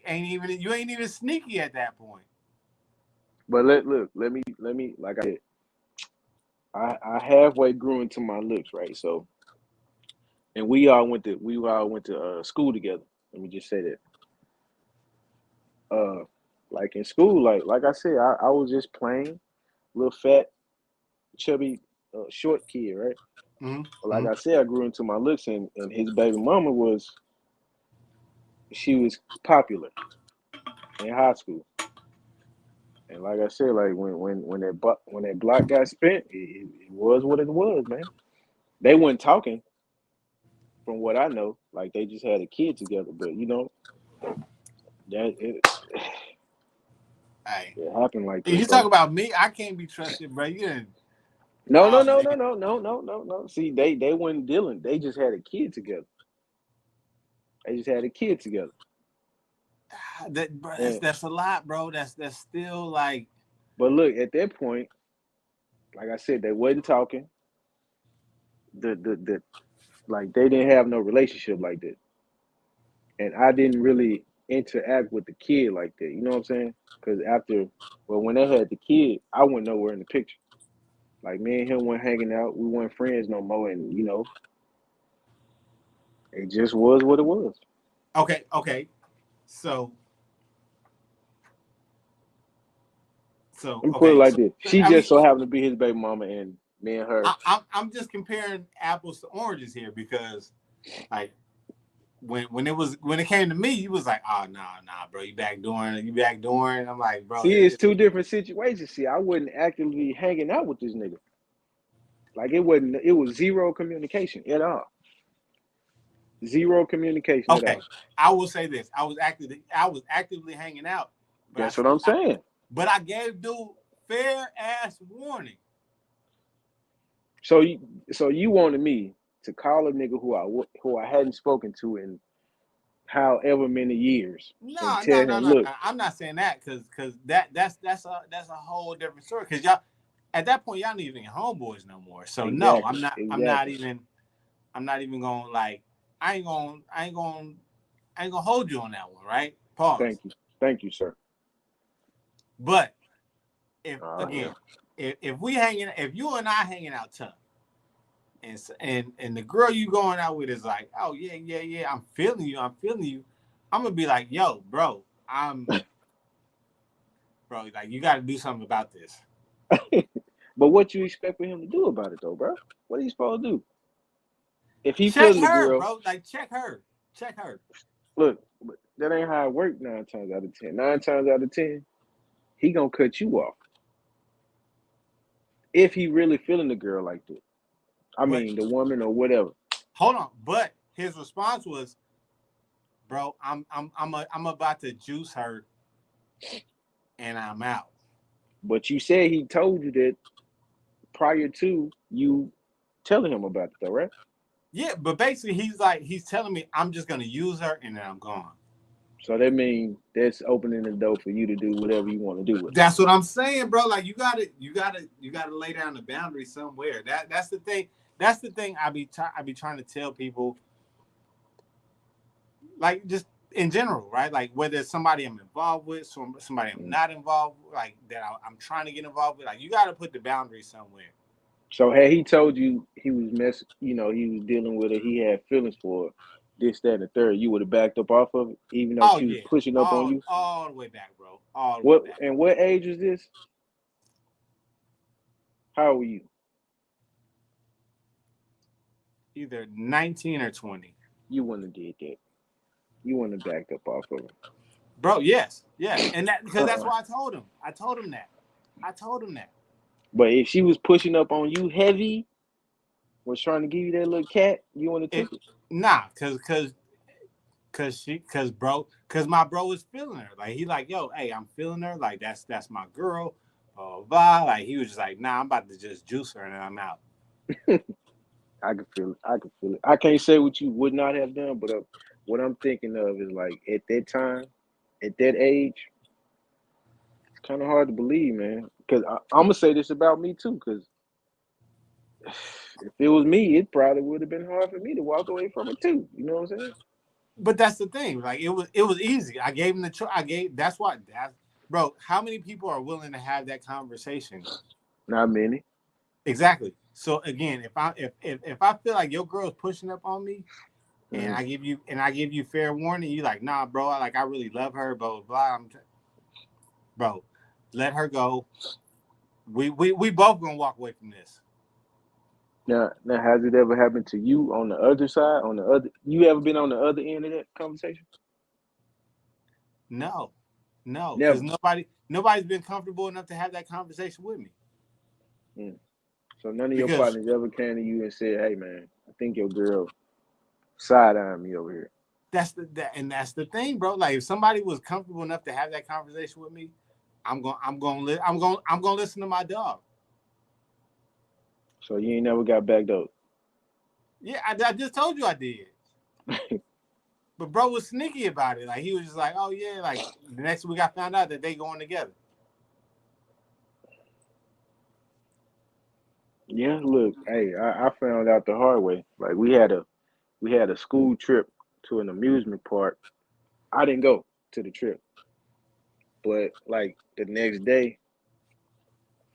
E: Ain't even. You ain't even sneaky at that point.
B: But let me like I said, I halfway grew into my looks, right? So, and we all went to school together. Let me just say that. Uh, like in school, like I said, I was just plain little fat, chubby, short kid, right? But like
E: Mm-hmm.
B: I said, I grew into my looks, and his baby mama she was popular in high school. And like I said, like when that block got spent, it was what it was, man. They weren't talking, from what I know. Like they just had a kid together, but that
E: Hey,
B: it happened like
E: if
B: that,
E: you talk
B: bro.
E: about me, I can't be trusted, bro. You didn't.
B: No, no,
E: Oh
B: no,
E: man,
B: no, no, no, no, no, no. See, they weren't dealing. They just had a kid together. They just had a kid together.
E: bro,
B: And
E: that's a lot, bro. That's still like.
B: but look, at that point, like I said, they wasn't talking. The like they didn't have no relationship like that. And I didn't really interact with the kid like that. You know what I'm saying? Because when they had the kid, I went nowhere in the picture. Like me and him weren't hanging out. We weren't friends no more. And it just was what it was.
E: Okay. So
B: Let me put it
E: okay.
B: like
E: So
B: this: she
E: I mean,
B: just so happened to be his baby mama, and me and her.
E: I'm just comparing apples to oranges here because like when it came to me, he was like, oh nah, bro, you backdooring. I'm like, bro,
B: See, it's two different situations. See, I wasn't actively hanging out with this nigga. Like it wasn't. It was zero communication at all. Zero communication at
E: okay.
B: all.
E: I will say this: I was actively hanging out, but
B: That's what I'm saying.
E: I gave dude fair ass warning.
B: So you wanted me to call a nigga who I hadn't spoken to in however many years and
E: No,
B: tell
E: no, no,
B: him,
E: no.
B: look,
E: I'm not saying that because that's a whole different story. Because y'all at that point y'all not even homeboys no more. So no,
B: exactly, exactly.
E: I'm not even going like I ain't gonna hold you on that one, right? Pause.
B: Thank you, sir.
E: But if
B: Oh
E: again,
B: hell,
E: if you and I hanging out tough, and the girl you going out with is like, oh yeah, I'm feeling you, I'm gonna be like, yo, bro, like you got to do something about this.
B: but what you expect for him to do about it though, bro? What are you supposed to do if he
E: Check
B: feeling the
E: her,
B: girl?
E: bro. Like check her.
B: Look, that ain't how it works. 9 times out of 10, 9 times out of 10, he gonna cut you off if he really feeling the girl like that. I
E: But
B: mean, the woman or whatever.
E: hold on. But his response was, bro, I'm about to juice her, and I'm out.
B: But you said he told you that prior to you telling him about it, though, right?
E: Yeah, but basically he's telling me I'm just gonna use her and then I'm gone.
B: So that means that's opening the door for you to do whatever you want to do with her.
E: That's what I'm saying, bro. Like you gotta lay down the boundary somewhere. That's the thing. That's the thing. I be trying to tell people, like just in general, right? Like whether it's somebody I'm involved with, somebody I'm
B: Mm.
E: not involved with, like that I'm trying to get involved with. Like you got to put the boundary somewhere.
B: So had he told you he was he was dealing with her, he had feelings for her, this, that, and the third, you would have backed up off of it, even though
E: Oh
B: she was
E: yeah,
B: pushing up on you.
E: all the way back, bro. All the way
B: What
E: back.
B: and what age was this? How were you?
E: Either 19 or 20.
B: You wouldn't have did that. You wouldn't have backed up off of her.
E: Bro, yes. And that because that's
B: Uh-uh.
E: why I told him. I told him that.
B: But if she was pushing up on you heavy, was trying to give you that little cat, you would have
E: It
B: took it.
E: nah, cause my bro is feeling her. Like he like, yo, hey, I'm feeling her. Like that's my girl. Blah. Like he was just like, nah, I'm about to just juice her and then I'm out.
B: I could feel it. I could feel it. I can't say what you would not have done, but what I'm thinking of is like at that time, at that age, it's kind of hard to believe, man. Because I'm gonna say this about me too. Because if it was me, it probably would have been hard for me to walk away from it too. You know what I'm saying?
E: But that's the thing. Like it was easy. I gave him the choice. That's why bro, how many people are willing to have that conversation?
B: Not many.
E: Exactly. So again, if I feel like your girl's pushing up on me, and I give you fair warning, you like, nah, bro, I really love her, blah blah blah. Bro, let her go. We both gonna walk away from this.
B: Now, has it ever happened to you on the other side? On the other, you ever been on the other end of that conversation?
E: No, no, because
B: Never.
E: nobody's been comfortable enough to have that conversation with me.
B: Mm. So none of your
E: Because
B: partners ever came to you and said, "Hey, man, I think your girl side-eyeing me over here."
E: that's the thing, bro. Like if somebody was comfortable enough to have that conversation with me, I'm gonna listen to my dog.
B: So you ain't never got backed up.
E: Yeah, I just told you I did. But bro was sneaky about it. Like he was just like, oh yeah, like the next week I found out that they going together.
B: Yeah, look, hey, I found out the hard way. Like we had a school trip to an amusement park. I didn't go to the trip, but like the next day,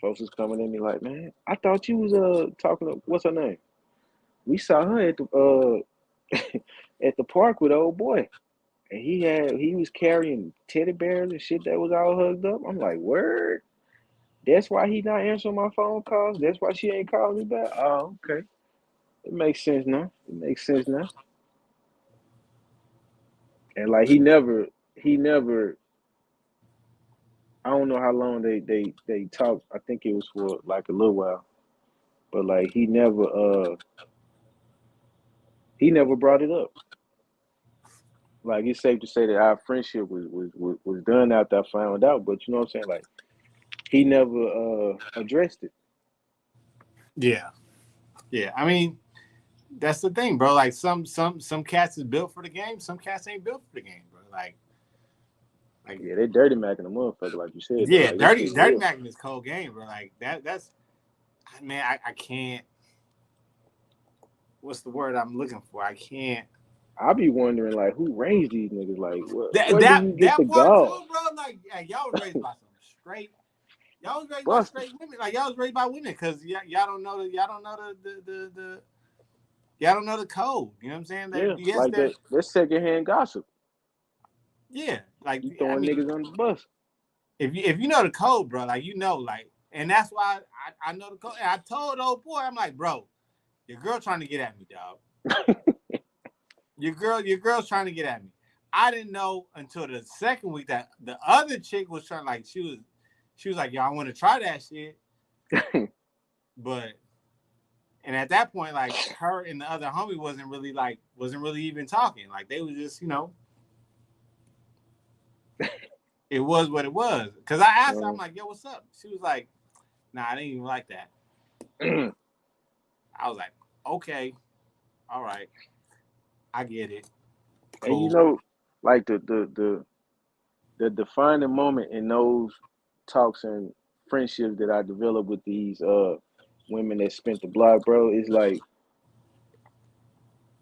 B: folks was coming at me like, "Man, I thought you was talking to what's her name? We saw her at the at the park with old boy, and he was carrying teddy bears and shit that was all hugged up." I'm like, "Word? That's why he not answering my phone calls. That's why she ain't calling me back." Oh, okay, it makes sense now. It makes sense now. And like he never. I don't know how long they talked. I think it was for like a little while, but like he never brought it up. Like it's safe to say that our friendship was done after I found out. But you know what I'm saying? Like he never addressed it.
E: Yeah, yeah. I mean, that's the thing, bro. Like some cats is built for the game. Some cats ain't built for the game, bro. Like
B: Yeah, they dirty macking the motherfucker, like you said though.
E: yeah,
B: Like this shit
E: dirty
B: real.
E: macking is cold game, bro. Like that's man, I can't. What's the word I'm looking for? I can't.
B: I be wondering like who raised these niggas? Like
E: That
B: where do
E: that
B: you get the
E: that part too,
B: gall?
E: bro. Like yeah, y'all was raised by some straight. Y'all was raised by
B: Busted.
E: straight women. Like y'all was raised by women because y'all don't know y'all don't know the code. You know what I'm saying? That
B: Yeah,
E: yes,
B: like
E: that
B: that's secondhand gossip.
E: yeah. Like
B: You
E: I
B: throwing
E: mean,
B: niggas under the bus.
E: if you know the code, bro, like you know, like, and that's why I know the code. And I told old boy, I'm like, bro, your girl trying to get at me, dog. Your girl's trying to get at me. I didn't know until the second week that the other chick was trying, like, she was like, yo, I want to try that shit. But and at that point, like her and the other homie wasn't really even talking. Like they was just, it was what it was. Cause I asked her, I'm like, yo, what's up? She was like, nah, I didn't even like that. I was like, okay, all right, I get it.
B: And you
E: Cool.
B: know, like the defining moment in those talks and friendships that I developed with these women that spent the block, bro, is like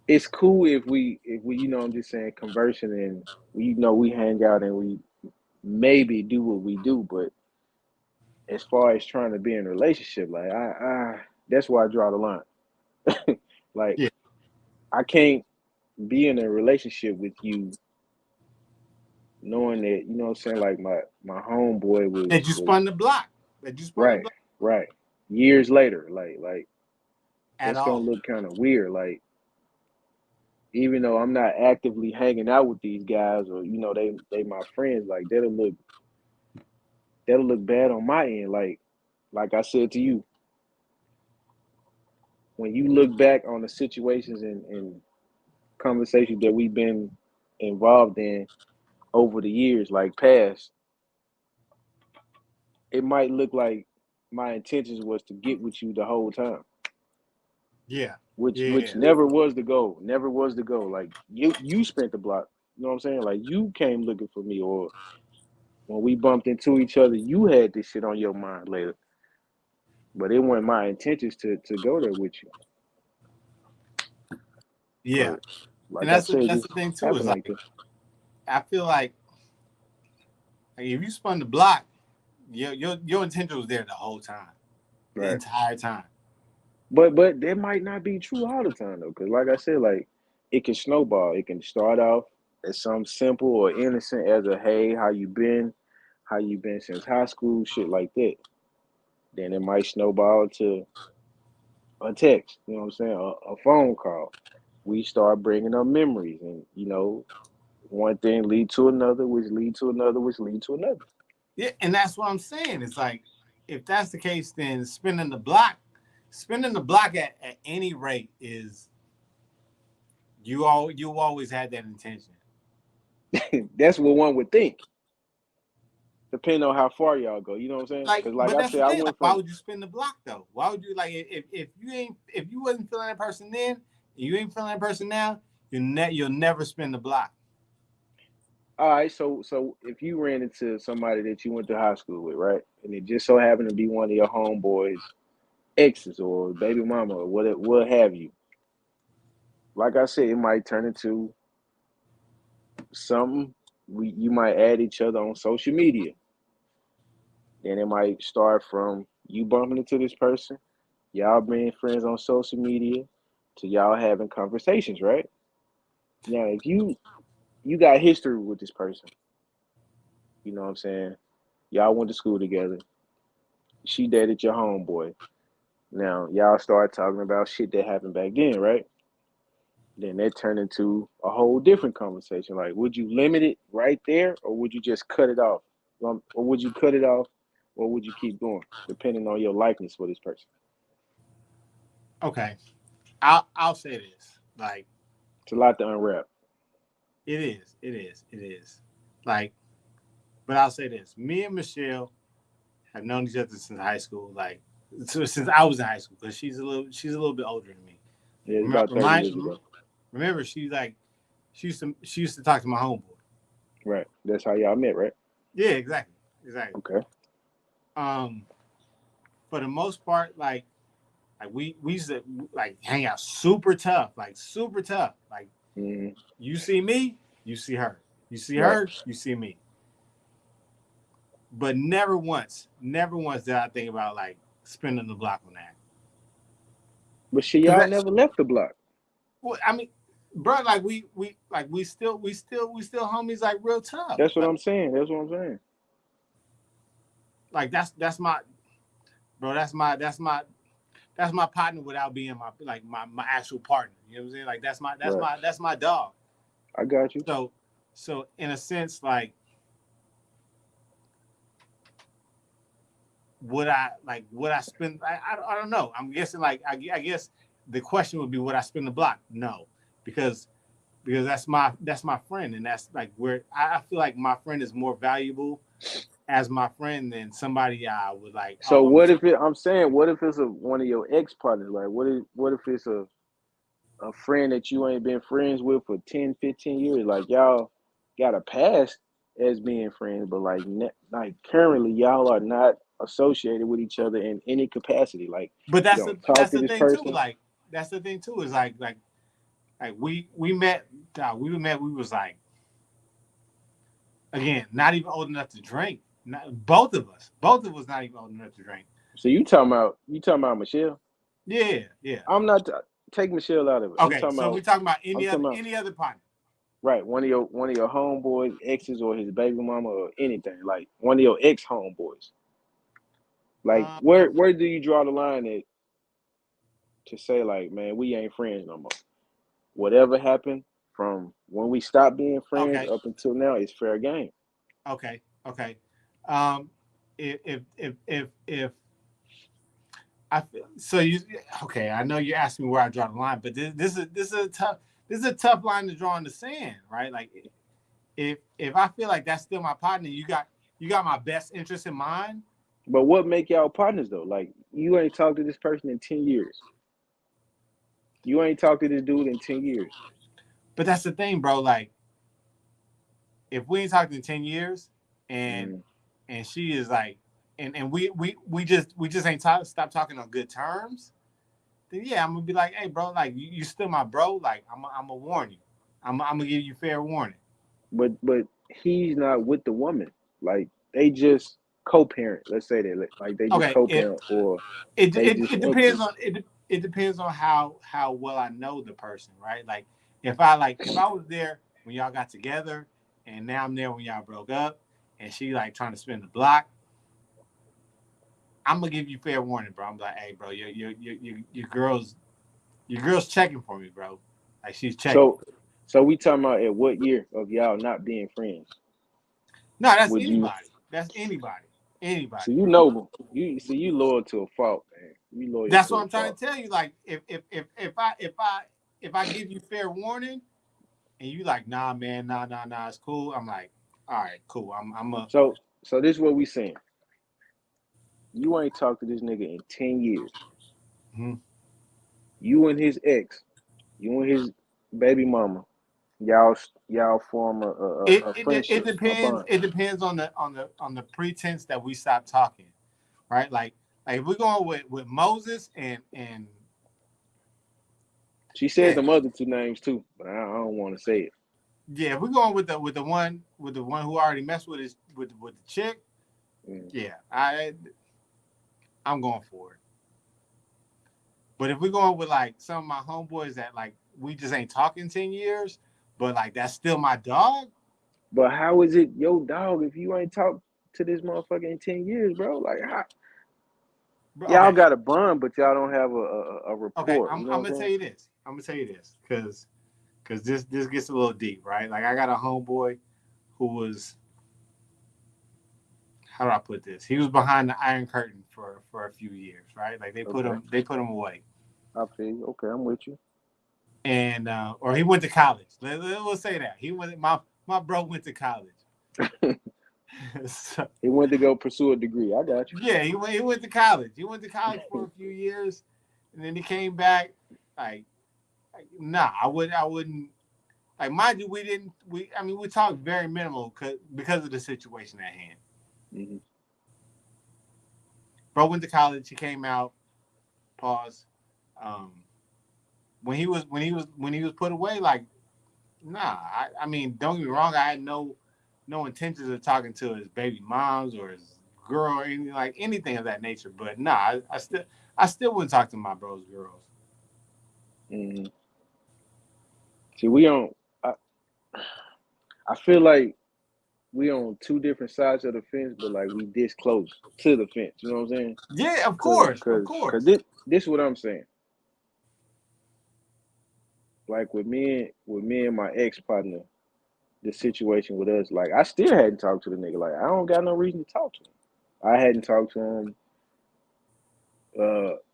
B: it's cool if we I'm just saying conversing and we hang out and we maybe do what we do, but as far as trying to be in a relationship, like I that's where I draw the line. Like
E: Yeah.
B: I can't be in a relationship with you knowing that, what I'm saying, like my homeboy
E: That you
B: was
E: spun the block. That you spun the
B: right,
E: block
B: right. Years later, like
E: at
B: that's gonna
E: all.
B: look kind of weird. Like even though I'm not actively hanging out with these guys or they my friends, like that'll look bad on my end. Like I said to you, when you look back on the situations and conversations that we've been involved in over the years, like past, it might look like my intentions was to get with you the whole time,
E: Yeah.
B: which
E: Yeah.
B: never was the goal. Never was the goal. Like you spent the block. You know what I'm saying? Like you came looking for me, or when we bumped into each other, you had this shit on your mind later. But it wasn't my intentions to go there with you.
E: Yeah.
B: But
E: And
B: like I said,
E: that's
B: just
E: the thing too, is
B: happened like
E: like
B: that.
E: I feel like if you spun the block, your intention was there the whole time. The
B: Right.
E: entire time.
B: But that might not be true all the time though, because like I said, like it can snowball. It can start off as something simple or innocent as a hey, how you been? How you been since high school? Shit like that. Then it might snowball to a text. You know what I'm saying? A phone call. We start bringing up memories, and one thing lead to another, which lead to another, which lead to another.
E: Yeah, and that's what I'm saying. It's like if that's the case, then spinning the block at any rate is you always had that intention.
B: That's what one would think, depending on how far y'all go. You know what I'm saying?
E: Like,
B: Because like
E: but
B: I
E: that's the
B: said, I
E: thing. Like,
B: went
E: why
B: from
E: would you spin the block though? Why would you like if you wasn't feeling that person then, and you ain't feeling that person now, you'll never spin the block.
B: all right. So if you ran into somebody that you went to high school with, right, and it just so happened to be one of your homeboys' exes or baby mama or what have you, like I said, it might turn into something. You might add each other on social media. Then it might start from you bumping into this person, y'all being friends on social media, to y'all having conversations, right? Now, if you got history with this person, you know what I'm saying? Y'all went to school together. She dated your homeboy. Now, y'all start talking about shit that happened back then, right? Then that turned into a whole different conversation. Like, would you limit it right there, or would you just cut it off? Or would you cut it off, or would you keep going, depending on your likeness for this person?
E: Okay, I'll say this. Like,
B: It's a lot to unwrap.
E: it is. Like, but I'll say this: me and Michelle have known each other since high school. Like, since I was in high school, because she's a little bit older than me.
B: Yeah, it's about 30 years ago.
E: Remember, she used to talk to my homeboy.
B: Right. That's how y'all met, right?
E: Yeah, exactly.
B: Okay.
E: Um, for the most part, like we used to like hang out super tough. Like
B: Mm-hmm.
E: you see me, you see her. You see
B: Right.
E: her, you see me. But never once did I think about like spinning the block on that.
B: But shit,
E: Cause
B: y'all
E: that,
B: never left the block.
E: well, I mean, bro, like we still homies like real tough.
B: That's what I'm saying. That's what I'm saying.
E: Like that's my bro. That's my partner without being my actual partner. You know what I'm saying? Like
B: Right.
E: that's my dog.
B: I got you.
E: So in a sense, like would I spend? I don't know. I'm guessing like I guess the question would be would I spin the block? No, because that's my friend, and that's like where I feel like my friend is more valuable as my friend than somebody I would like.
B: So
E: Oh,
B: what if I'm saying, what if it's one of your ex partners? Like, what if it's a friend that you ain't been friends with for 10, 15 years? Like, y'all got a past as being friends, but like currently y'all are not associated with each other in any capacity. Like,
E: but
B: you
E: that's the
B: don't talk
E: that's
B: to
E: the
B: this
E: thing too.
B: person.
E: Like that's the thing too is like we met. We was like again not even old enough to drink. Both of us not even old enough to drink.
B: So you talking about Michelle?
E: Yeah.
B: I'm not take Michelle out of it.
E: Okay, so we're talking about
B: I'm talking about
E: any other partner.
B: right, one of your homeboys, exes, or his baby mama, or anything. Like one of your ex homeboys. Like
E: Um,
B: where do you draw the line at to say like, man, we ain't friends no more? Whatever happened from when we stopped being friends
E: okay,
B: up until now is fair game.
E: okay. Um, if so you okay, I know you're asking me where I draw the line, but this is a tough line to draw in the sand, right? Like if I feel like that's still my partner, you got my best interest in mind.
B: But what make y'all partners though? Like you ain't talked to this person in 10 years. You ain't talked to this dude in 10 years.
E: But that's the thing, bro. Like if we ain't talked in 10 years, and
B: Mm.
E: and she is like, and we just ain't stop talking on good terms, then yeah, I'm gonna be like, hey, bro, like you still my bro. Like I'm gonna warn you. I'm gonna give you fair warning.
B: But he's not with the woman. Like they just co-parent. Let's say that like they just
E: Okay, it
B: co-parent or
E: it
B: they
E: it,
B: just
E: it depends
B: exes.
E: on it. it depends on how well I know the person, right? Like if I was there when y'all got together, and now I'm there when y'all broke up, and she like trying to spin the block, I'm gonna give you fair warning, bro. I'm like, hey, bro, your girl's checking for me, bro. Like she's checking.
B: So we talking about at what year of y'all not being friends?
E: No, that's
B: Would you?
E: anybody. That's anybody.
B: So
E: Anybody.
B: you know, you loyal to a fault, man. You loyal
E: That's
B: to
E: what
B: a
E: I'm trying
B: fault.
E: to tell you. Like if I give you fair warning and you like, nah, man, nah, it's cool. I'm like, all right, cool. I'm a
B: So this is what we saying. You ain't talked to this nigga in 10 years.
E: mhm.
B: You and his ex, you and his baby mama, y'all form a
E: It
B: friendship, a
E: depends.
B: bond.
E: It depends on the pretense that we stop talking, right? Like if we're going with Moses and
B: She said
E: yeah
B: the other two names too, but I don't want to say it.
E: yeah if we're going with the one who already messed with his with the chick,
B: Mm.
E: yeah I'm going for it. But if we're going with like some of my homeboys that like we just ain't talking 10 years, but like that's still my dog.
B: But how is it your dog if you ain't talked to this motherfucker in 10 years, bro? Like how
E: Bro,
B: y'all got a bond, but y'all don't have a
E: okay.
B: rapport. You know
E: I'm
B: what I'm
E: gonna tell
B: saying?
E: you this. I'm gonna tell you this because this gets a little deep, right? Like I got a homeboy who was, how do I put this? He was behind the Iron Curtain for a few years, right? Like
B: Okay,
E: they put him away,
B: I feel you. Okay, I'm with you.
E: and or he went to college. We'll say that he went. My bro went to college. So,
B: He went to go pursue a degree. I got you.
E: yeah, he went to college. He went to college for a few years, and then he came back. Like nah, I wouldn't. Like mind you, I mean we talked very minimal because of the situation at hand.
B: Mm-hmm.
E: Bro went to college. He came out. Pause. Um, when he was put away, like nah. I mean, don't get me wrong. I had no intentions of talking to his baby moms or his girl or anything like anything of that nature. But nah, I still wouldn't talk to my bro's girls.
B: Mm-hmm. See, we on. I, I feel like we on two different sides of the fence, but like we this close to the fence. You know what I'm saying?
E: Yeah, of
B: Cause,
E: course, of
B: cause, cause
E: course.
B: this is what I'm saying. Like with me and my ex partner, the situation with us, like I still hadn't talked to the nigga. Like I don't got no reason to talk to him. I hadn't talked to him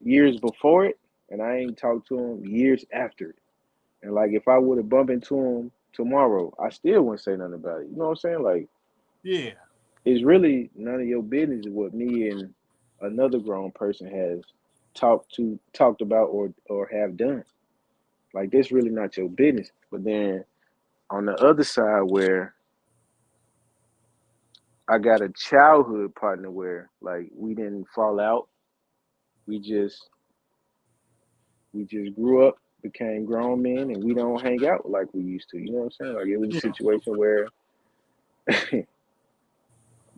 B: years before it, and I ain't talked to him years after it. And like if I would have bumped into him tomorrow, I still wouldn't say nothing about it. You know what I'm saying? Like
E: Yeah,
B: it's really none of your business what me and another grown person has talked about or have done. Like this really not your business. But then on the other side where I got a childhood partner where like we didn't fall out. We just we just grew up, became grown men, and we don't hang out like we used to. You know what I'm saying? Like it was a
E: yeah,
B: situation where,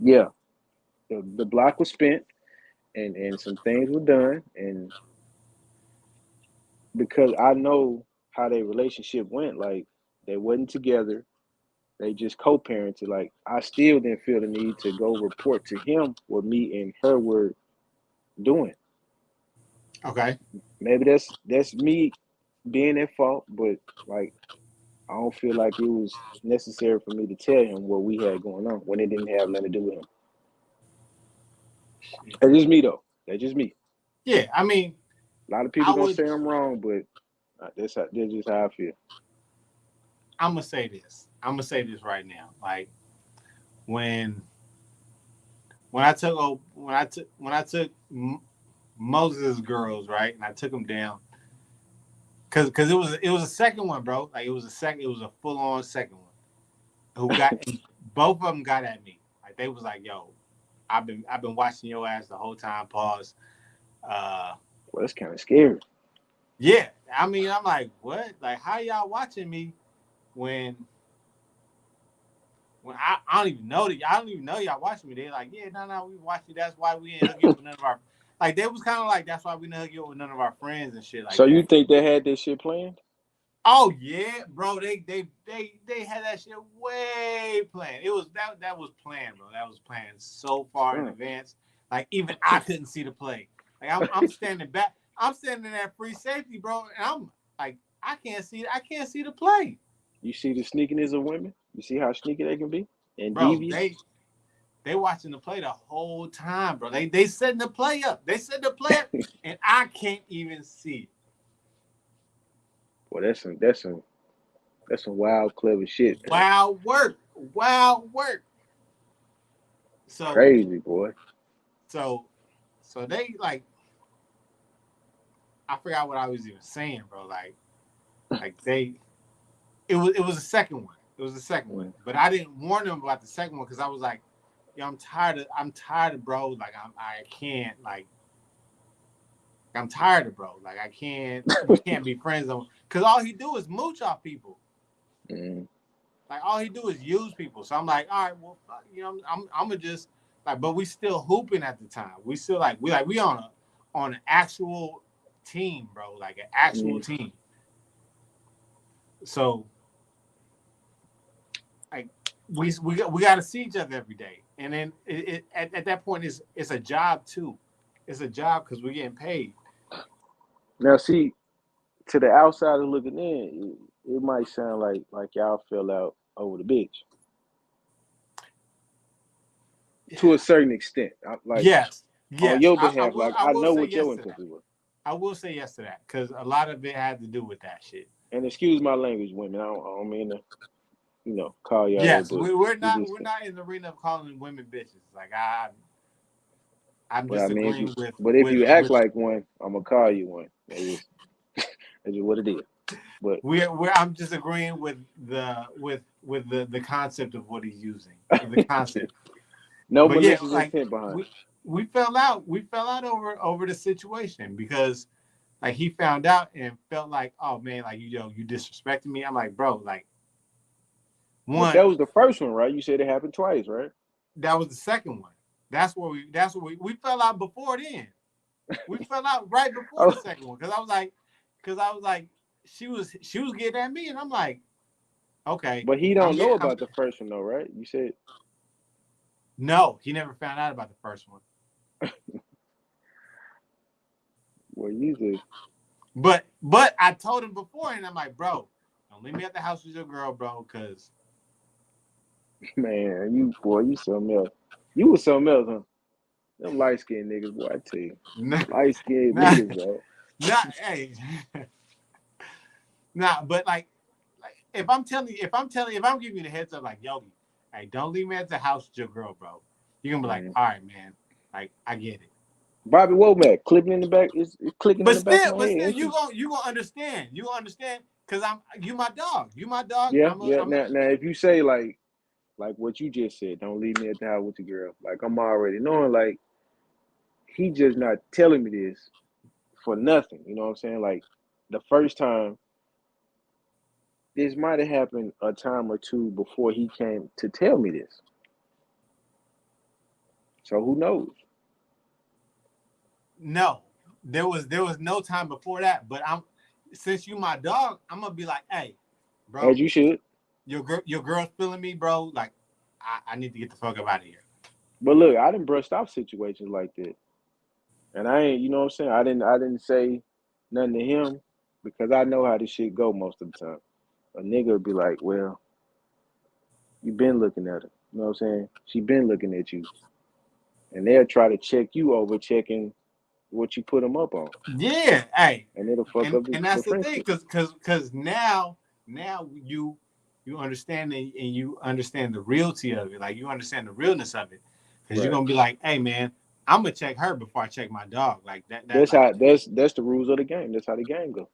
B: yeah, the block was spent, and some things were done, and because I know how their relationship went, like they wasn't together, they just co-parented. Like I still didn't feel the need to go report to him what me and her were doing.
E: okay,
B: Maybe that's me being at fault, but like I don't feel like it was necessary for me to tell him what we had going on when it didn't have nothing to do with him. That's just me though. That's just me.
E: yeah. I mean,
B: A lot of people
E: I
B: gonna
E: would.
B: say I'm wrong, but that's just how I feel.
E: I'm gonna say this. I'm gonna say this right now. Like when when I took Moses' girls, right, and I took them down because it was a second one, bro. Like it was a full on second one who got both of them got at me. Like they was like, "Yo, I've been watching your ass the whole time." Pause. Uh,
B: Well, that's kind of scary.
E: yeah. I mean, I'm like, what? Like, how y'all watching me when I don't even know that I don't even know y'all watching me. They're like, yeah, no, we watch you. That's why we ain't hooking up with none of our. like they was kind of like that's why we didn't hook you up with none of our friends and shit like
B: So
E: that.
B: you think they had this shit planned?
E: Oh yeah, bro. They had that shit way planned. It was that was planned, bro. That was planned so far in advance. Like even I couldn't see the play. Like I'm standing back. I'm standing at free safety, bro, and I'm like I can't see the play.
B: You see the sneakiness of women? You see how sneaky they can be and
E: Bro,
B: devious?
E: they watching the play the whole time, bro. They setting the play up. They set the play up, and I can't even see it.
B: Well, that's some wild, clever shit, man.
E: Wild work. Wild work. So
B: Crazy, boy.
E: so they like I forgot what I was even saying, bro. Like they it was the second one. It was the second one. But I didn't warn them about the second one because I was like, yo, I'm tired of bro. Like I can't like I'm tired of bro. Like we can't be friends because all he do is mooch off people.
B: Mm.
E: Like all he do is use people. So I'm like, all right, well, you know, I'm gonna just like, but we still hooping at the time. We still we on an actual team, bro. Like an actual team. So like we got to see each other every day, and then at that point it's a job too. It's a job because we're getting paid.
B: Now, see, to the outsider looking in, it might sound like y'all fell out over the bitch. To a certain extent, like
E: yes,
B: on your
E: I
B: behalf,
E: will.
B: like
E: I
B: I
E: will
B: know
E: say
B: what your
E: yes to that.
B: intentions were.
E: I will say yes to that because a lot of it had to do with that shit.
B: And excuse my language, women. I don't mean to, call y'all that,
E: Yes,
B: but
E: we're not in the arena of calling women bitches. Like I'm
B: but I mean,
E: disagreeing
B: if you act
E: with
B: like one, I'm gonna call you one. That's just what it is. But
E: I'm disagreeing with the concept of what he's using. The concept.
B: no
E: But yeah,
B: malicious
E: like
B: intent behind it.
E: we fell out. We fell out over the situation because like he found out and felt like, oh man, like you disrespecting me. I'm like, bro, like
B: But
E: one,
B: that was the first one, right? You said it happened twice, right?
E: that was the second one. That's where we fell out before then. We fell out right before the second one because I was like, she was getting at me and I'm like, okay.
B: But he don't know about the first one though, right? You said
E: no, he never found out about the first one.
B: well, you just
E: But I told him before and I'm like, bro, don't leave me at the house with your girl, bro, because
B: man, you something else. You was something else, huh? Them light skinned niggas, boy, I tell you. Light skinned niggas, bro.
E: Hey. But like if I'm giving you the heads up, like, Yogi, hey, don't leave me at the house with your girl, bro. You're gonna be like, all right, man. Like, I get it.
B: Bobby Womack, clicking in the back, it's clicking in the back of my
E: But
B: head.
E: still, you gonna understand. You gonna understand because you my dog. You my dog.
B: Yeah. Now, if you say like what you just said, don't leave me at the house with the girl. Like I'm already knowing, like he just not telling me this for nothing. You know what I'm saying? Like the first time, this might have happened a time or two before he came to tell me this. So who knows?
E: No, there was no time before that. But since you my dog, I'm gonna be like, hey, bro,
B: As you should.
E: Your girl's feeling me, bro. Like, I need to get the fuck up out of here.
B: But look, I didn't brushed off situations like that. And I ain't, you know what I'm saying? I didn't say nothing to him because I know how this shit go most of the time. A nigga would be like, well, you been looking at her. You know what I'm saying? She been looking at you. And they'll try to check you over checking what you put them up on.
E: Yeah, hey.
B: And it'll fuck up
E: and that's
B: the
E: the thing,
B: friendship.
E: because now you understand and you understand the reality of it. Like you understand the realness of it. Because you're gonna be like, hey man, I'm gonna check her before I check my dog. Like that
B: That's
E: like,
B: how that's the rules of the game. That's how the game goes.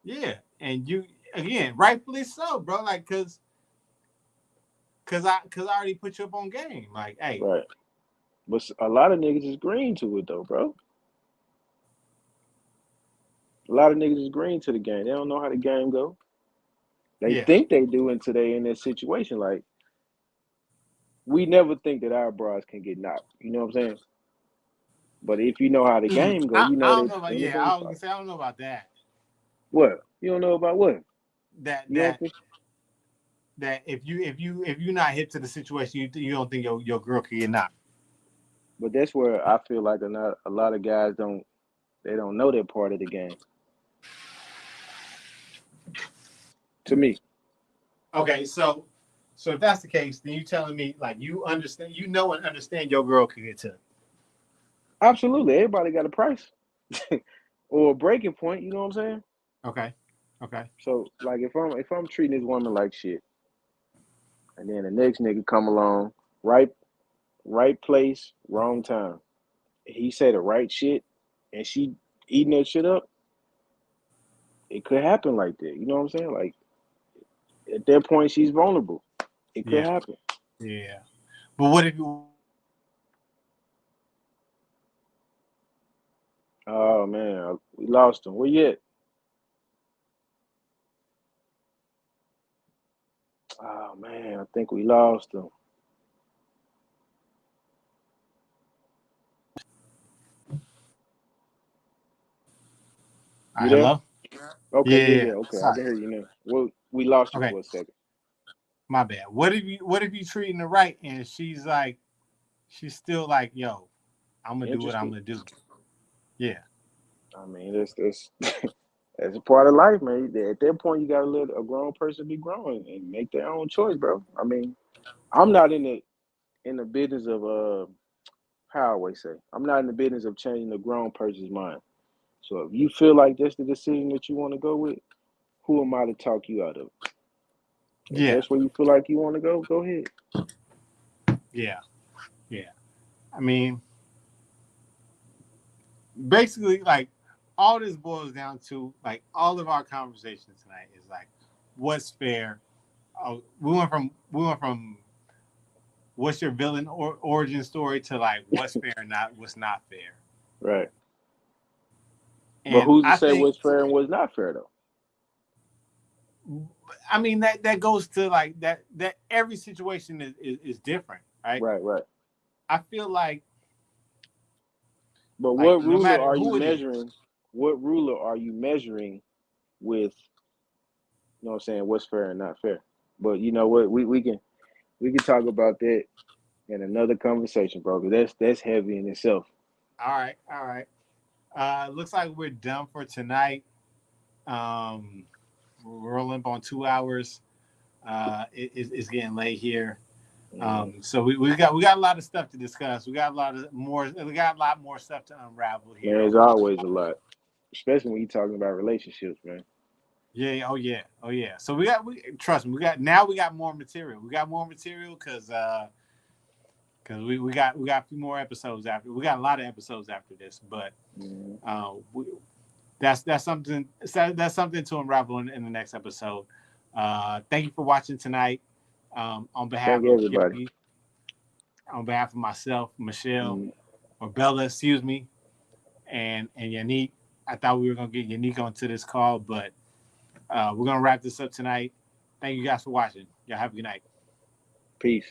E: yeah. And you again, rightfully so, bro. Like cause I already put you up on game. Like, hey.
B: Right. But a lot of niggas is green to it though, bro. A lot of niggas is green to the game. They don't know how the game go. They think they do until they in that situation. Like we never think that our bras can get knocked. You know what I'm saying? But if you know how the game go, you
E: I
B: know
E: don't
B: that
E: know about
B: anything
E: I
B: is
E: was gonna
B: possible.
E: say I don't know about that.
B: What? You don't know about what?
E: That
B: You don't
E: that
B: think?
E: that if you're not hip to the situation, you don't think your girl can get knocked.
B: But that's where I feel like a lot of guys don't know that part of the game. To me,
E: Okay, so if that's the case, then you telling me like you understand, and understand your girl can get to.
B: absolutely, everybody got a price or a breaking point. You know what I'm saying?
E: Okay, okay,
B: So like if I'm treating this woman like shit, and then the next nigga come along, right right place, wrong time. He say the right shit, and she eating that shit up. It could happen like that. You know what I'm saying? Like at that point, she's vulnerable. It could
E: yeah,
B: happen.
E: yeah. But what if you
B: Oh man, we lost him. Where you at? Oh man, I think we lost him. You there?
E: hello?
B: Okay,
E: Yeah,
B: yeah,
E: yeah.
B: yeah. Okay, I
E: Sorry.
B: can hear you now. Well, we lost you
E: Okay,
B: for a second.
E: my bad. What if you treating her right and she's still like, yo, I'm gonna do what I'm
B: Interested?
E: gonna do. Yeah,
B: I mean, that's that's a part of life, man. At that point, you gotta let a grown person be grown and make their own choice, bro. I mean, I'm not in the business of how I always say, I'm not in the business of changing the grown person's mind. So if you feel like that's the decision that you want to go with, who am I to talk you out of it? If
E: yeah,
B: that's where you feel like you want to go ahead.
E: yeah, yeah. I mean, basically, like all this boils down to like all of our conversation tonight is like, what's fair? We went from what's your villain origin story to like what's fair and not what's not fair.
B: Right. But
E: And
B: who's to
E: I
B: say
E: think,
B: what's fair and what's not fair though?
E: I mean that goes to like that every situation is different, right?
B: Right, right.
E: I feel
B: But
E: like
B: what
E: no
B: ruler
E: matter
B: are you
E: who it is,
B: measuring? What ruler are you measuring with, you know what I'm saying, what's fair and not fair? But you know what, we can talk about that in another conversation, bro, because that's heavy in itself.
E: all right, all right. Looks like we're done for tonight. Um, we're rolling up on 2 hours. It's getting late here.
B: Mm.
E: So we got a lot of stuff to discuss. We got a lot more stuff to unravel
B: Man,
E: here.
B: there's always a lot, especially when you're talking about relationships, man.
E: Yeah, oh yeah, oh yeah. So we trust me, we got more material. We got more material because we got a few more episodes after. We got a lot of episodes after this, but
B: Mm.
E: we, that's something to unravel in the next episode. Thank you for watching tonight. On behalf
B: Thank
E: of
B: everybody.
E: Yogi, on behalf of myself, Michelle,
B: Mm.
E: or Bella, excuse me, and Yannick. I thought we were gonna get Yannick onto this call, but we're gonna wrap this up tonight. Thank you guys for watching. Y'all have a good night.
B: Peace.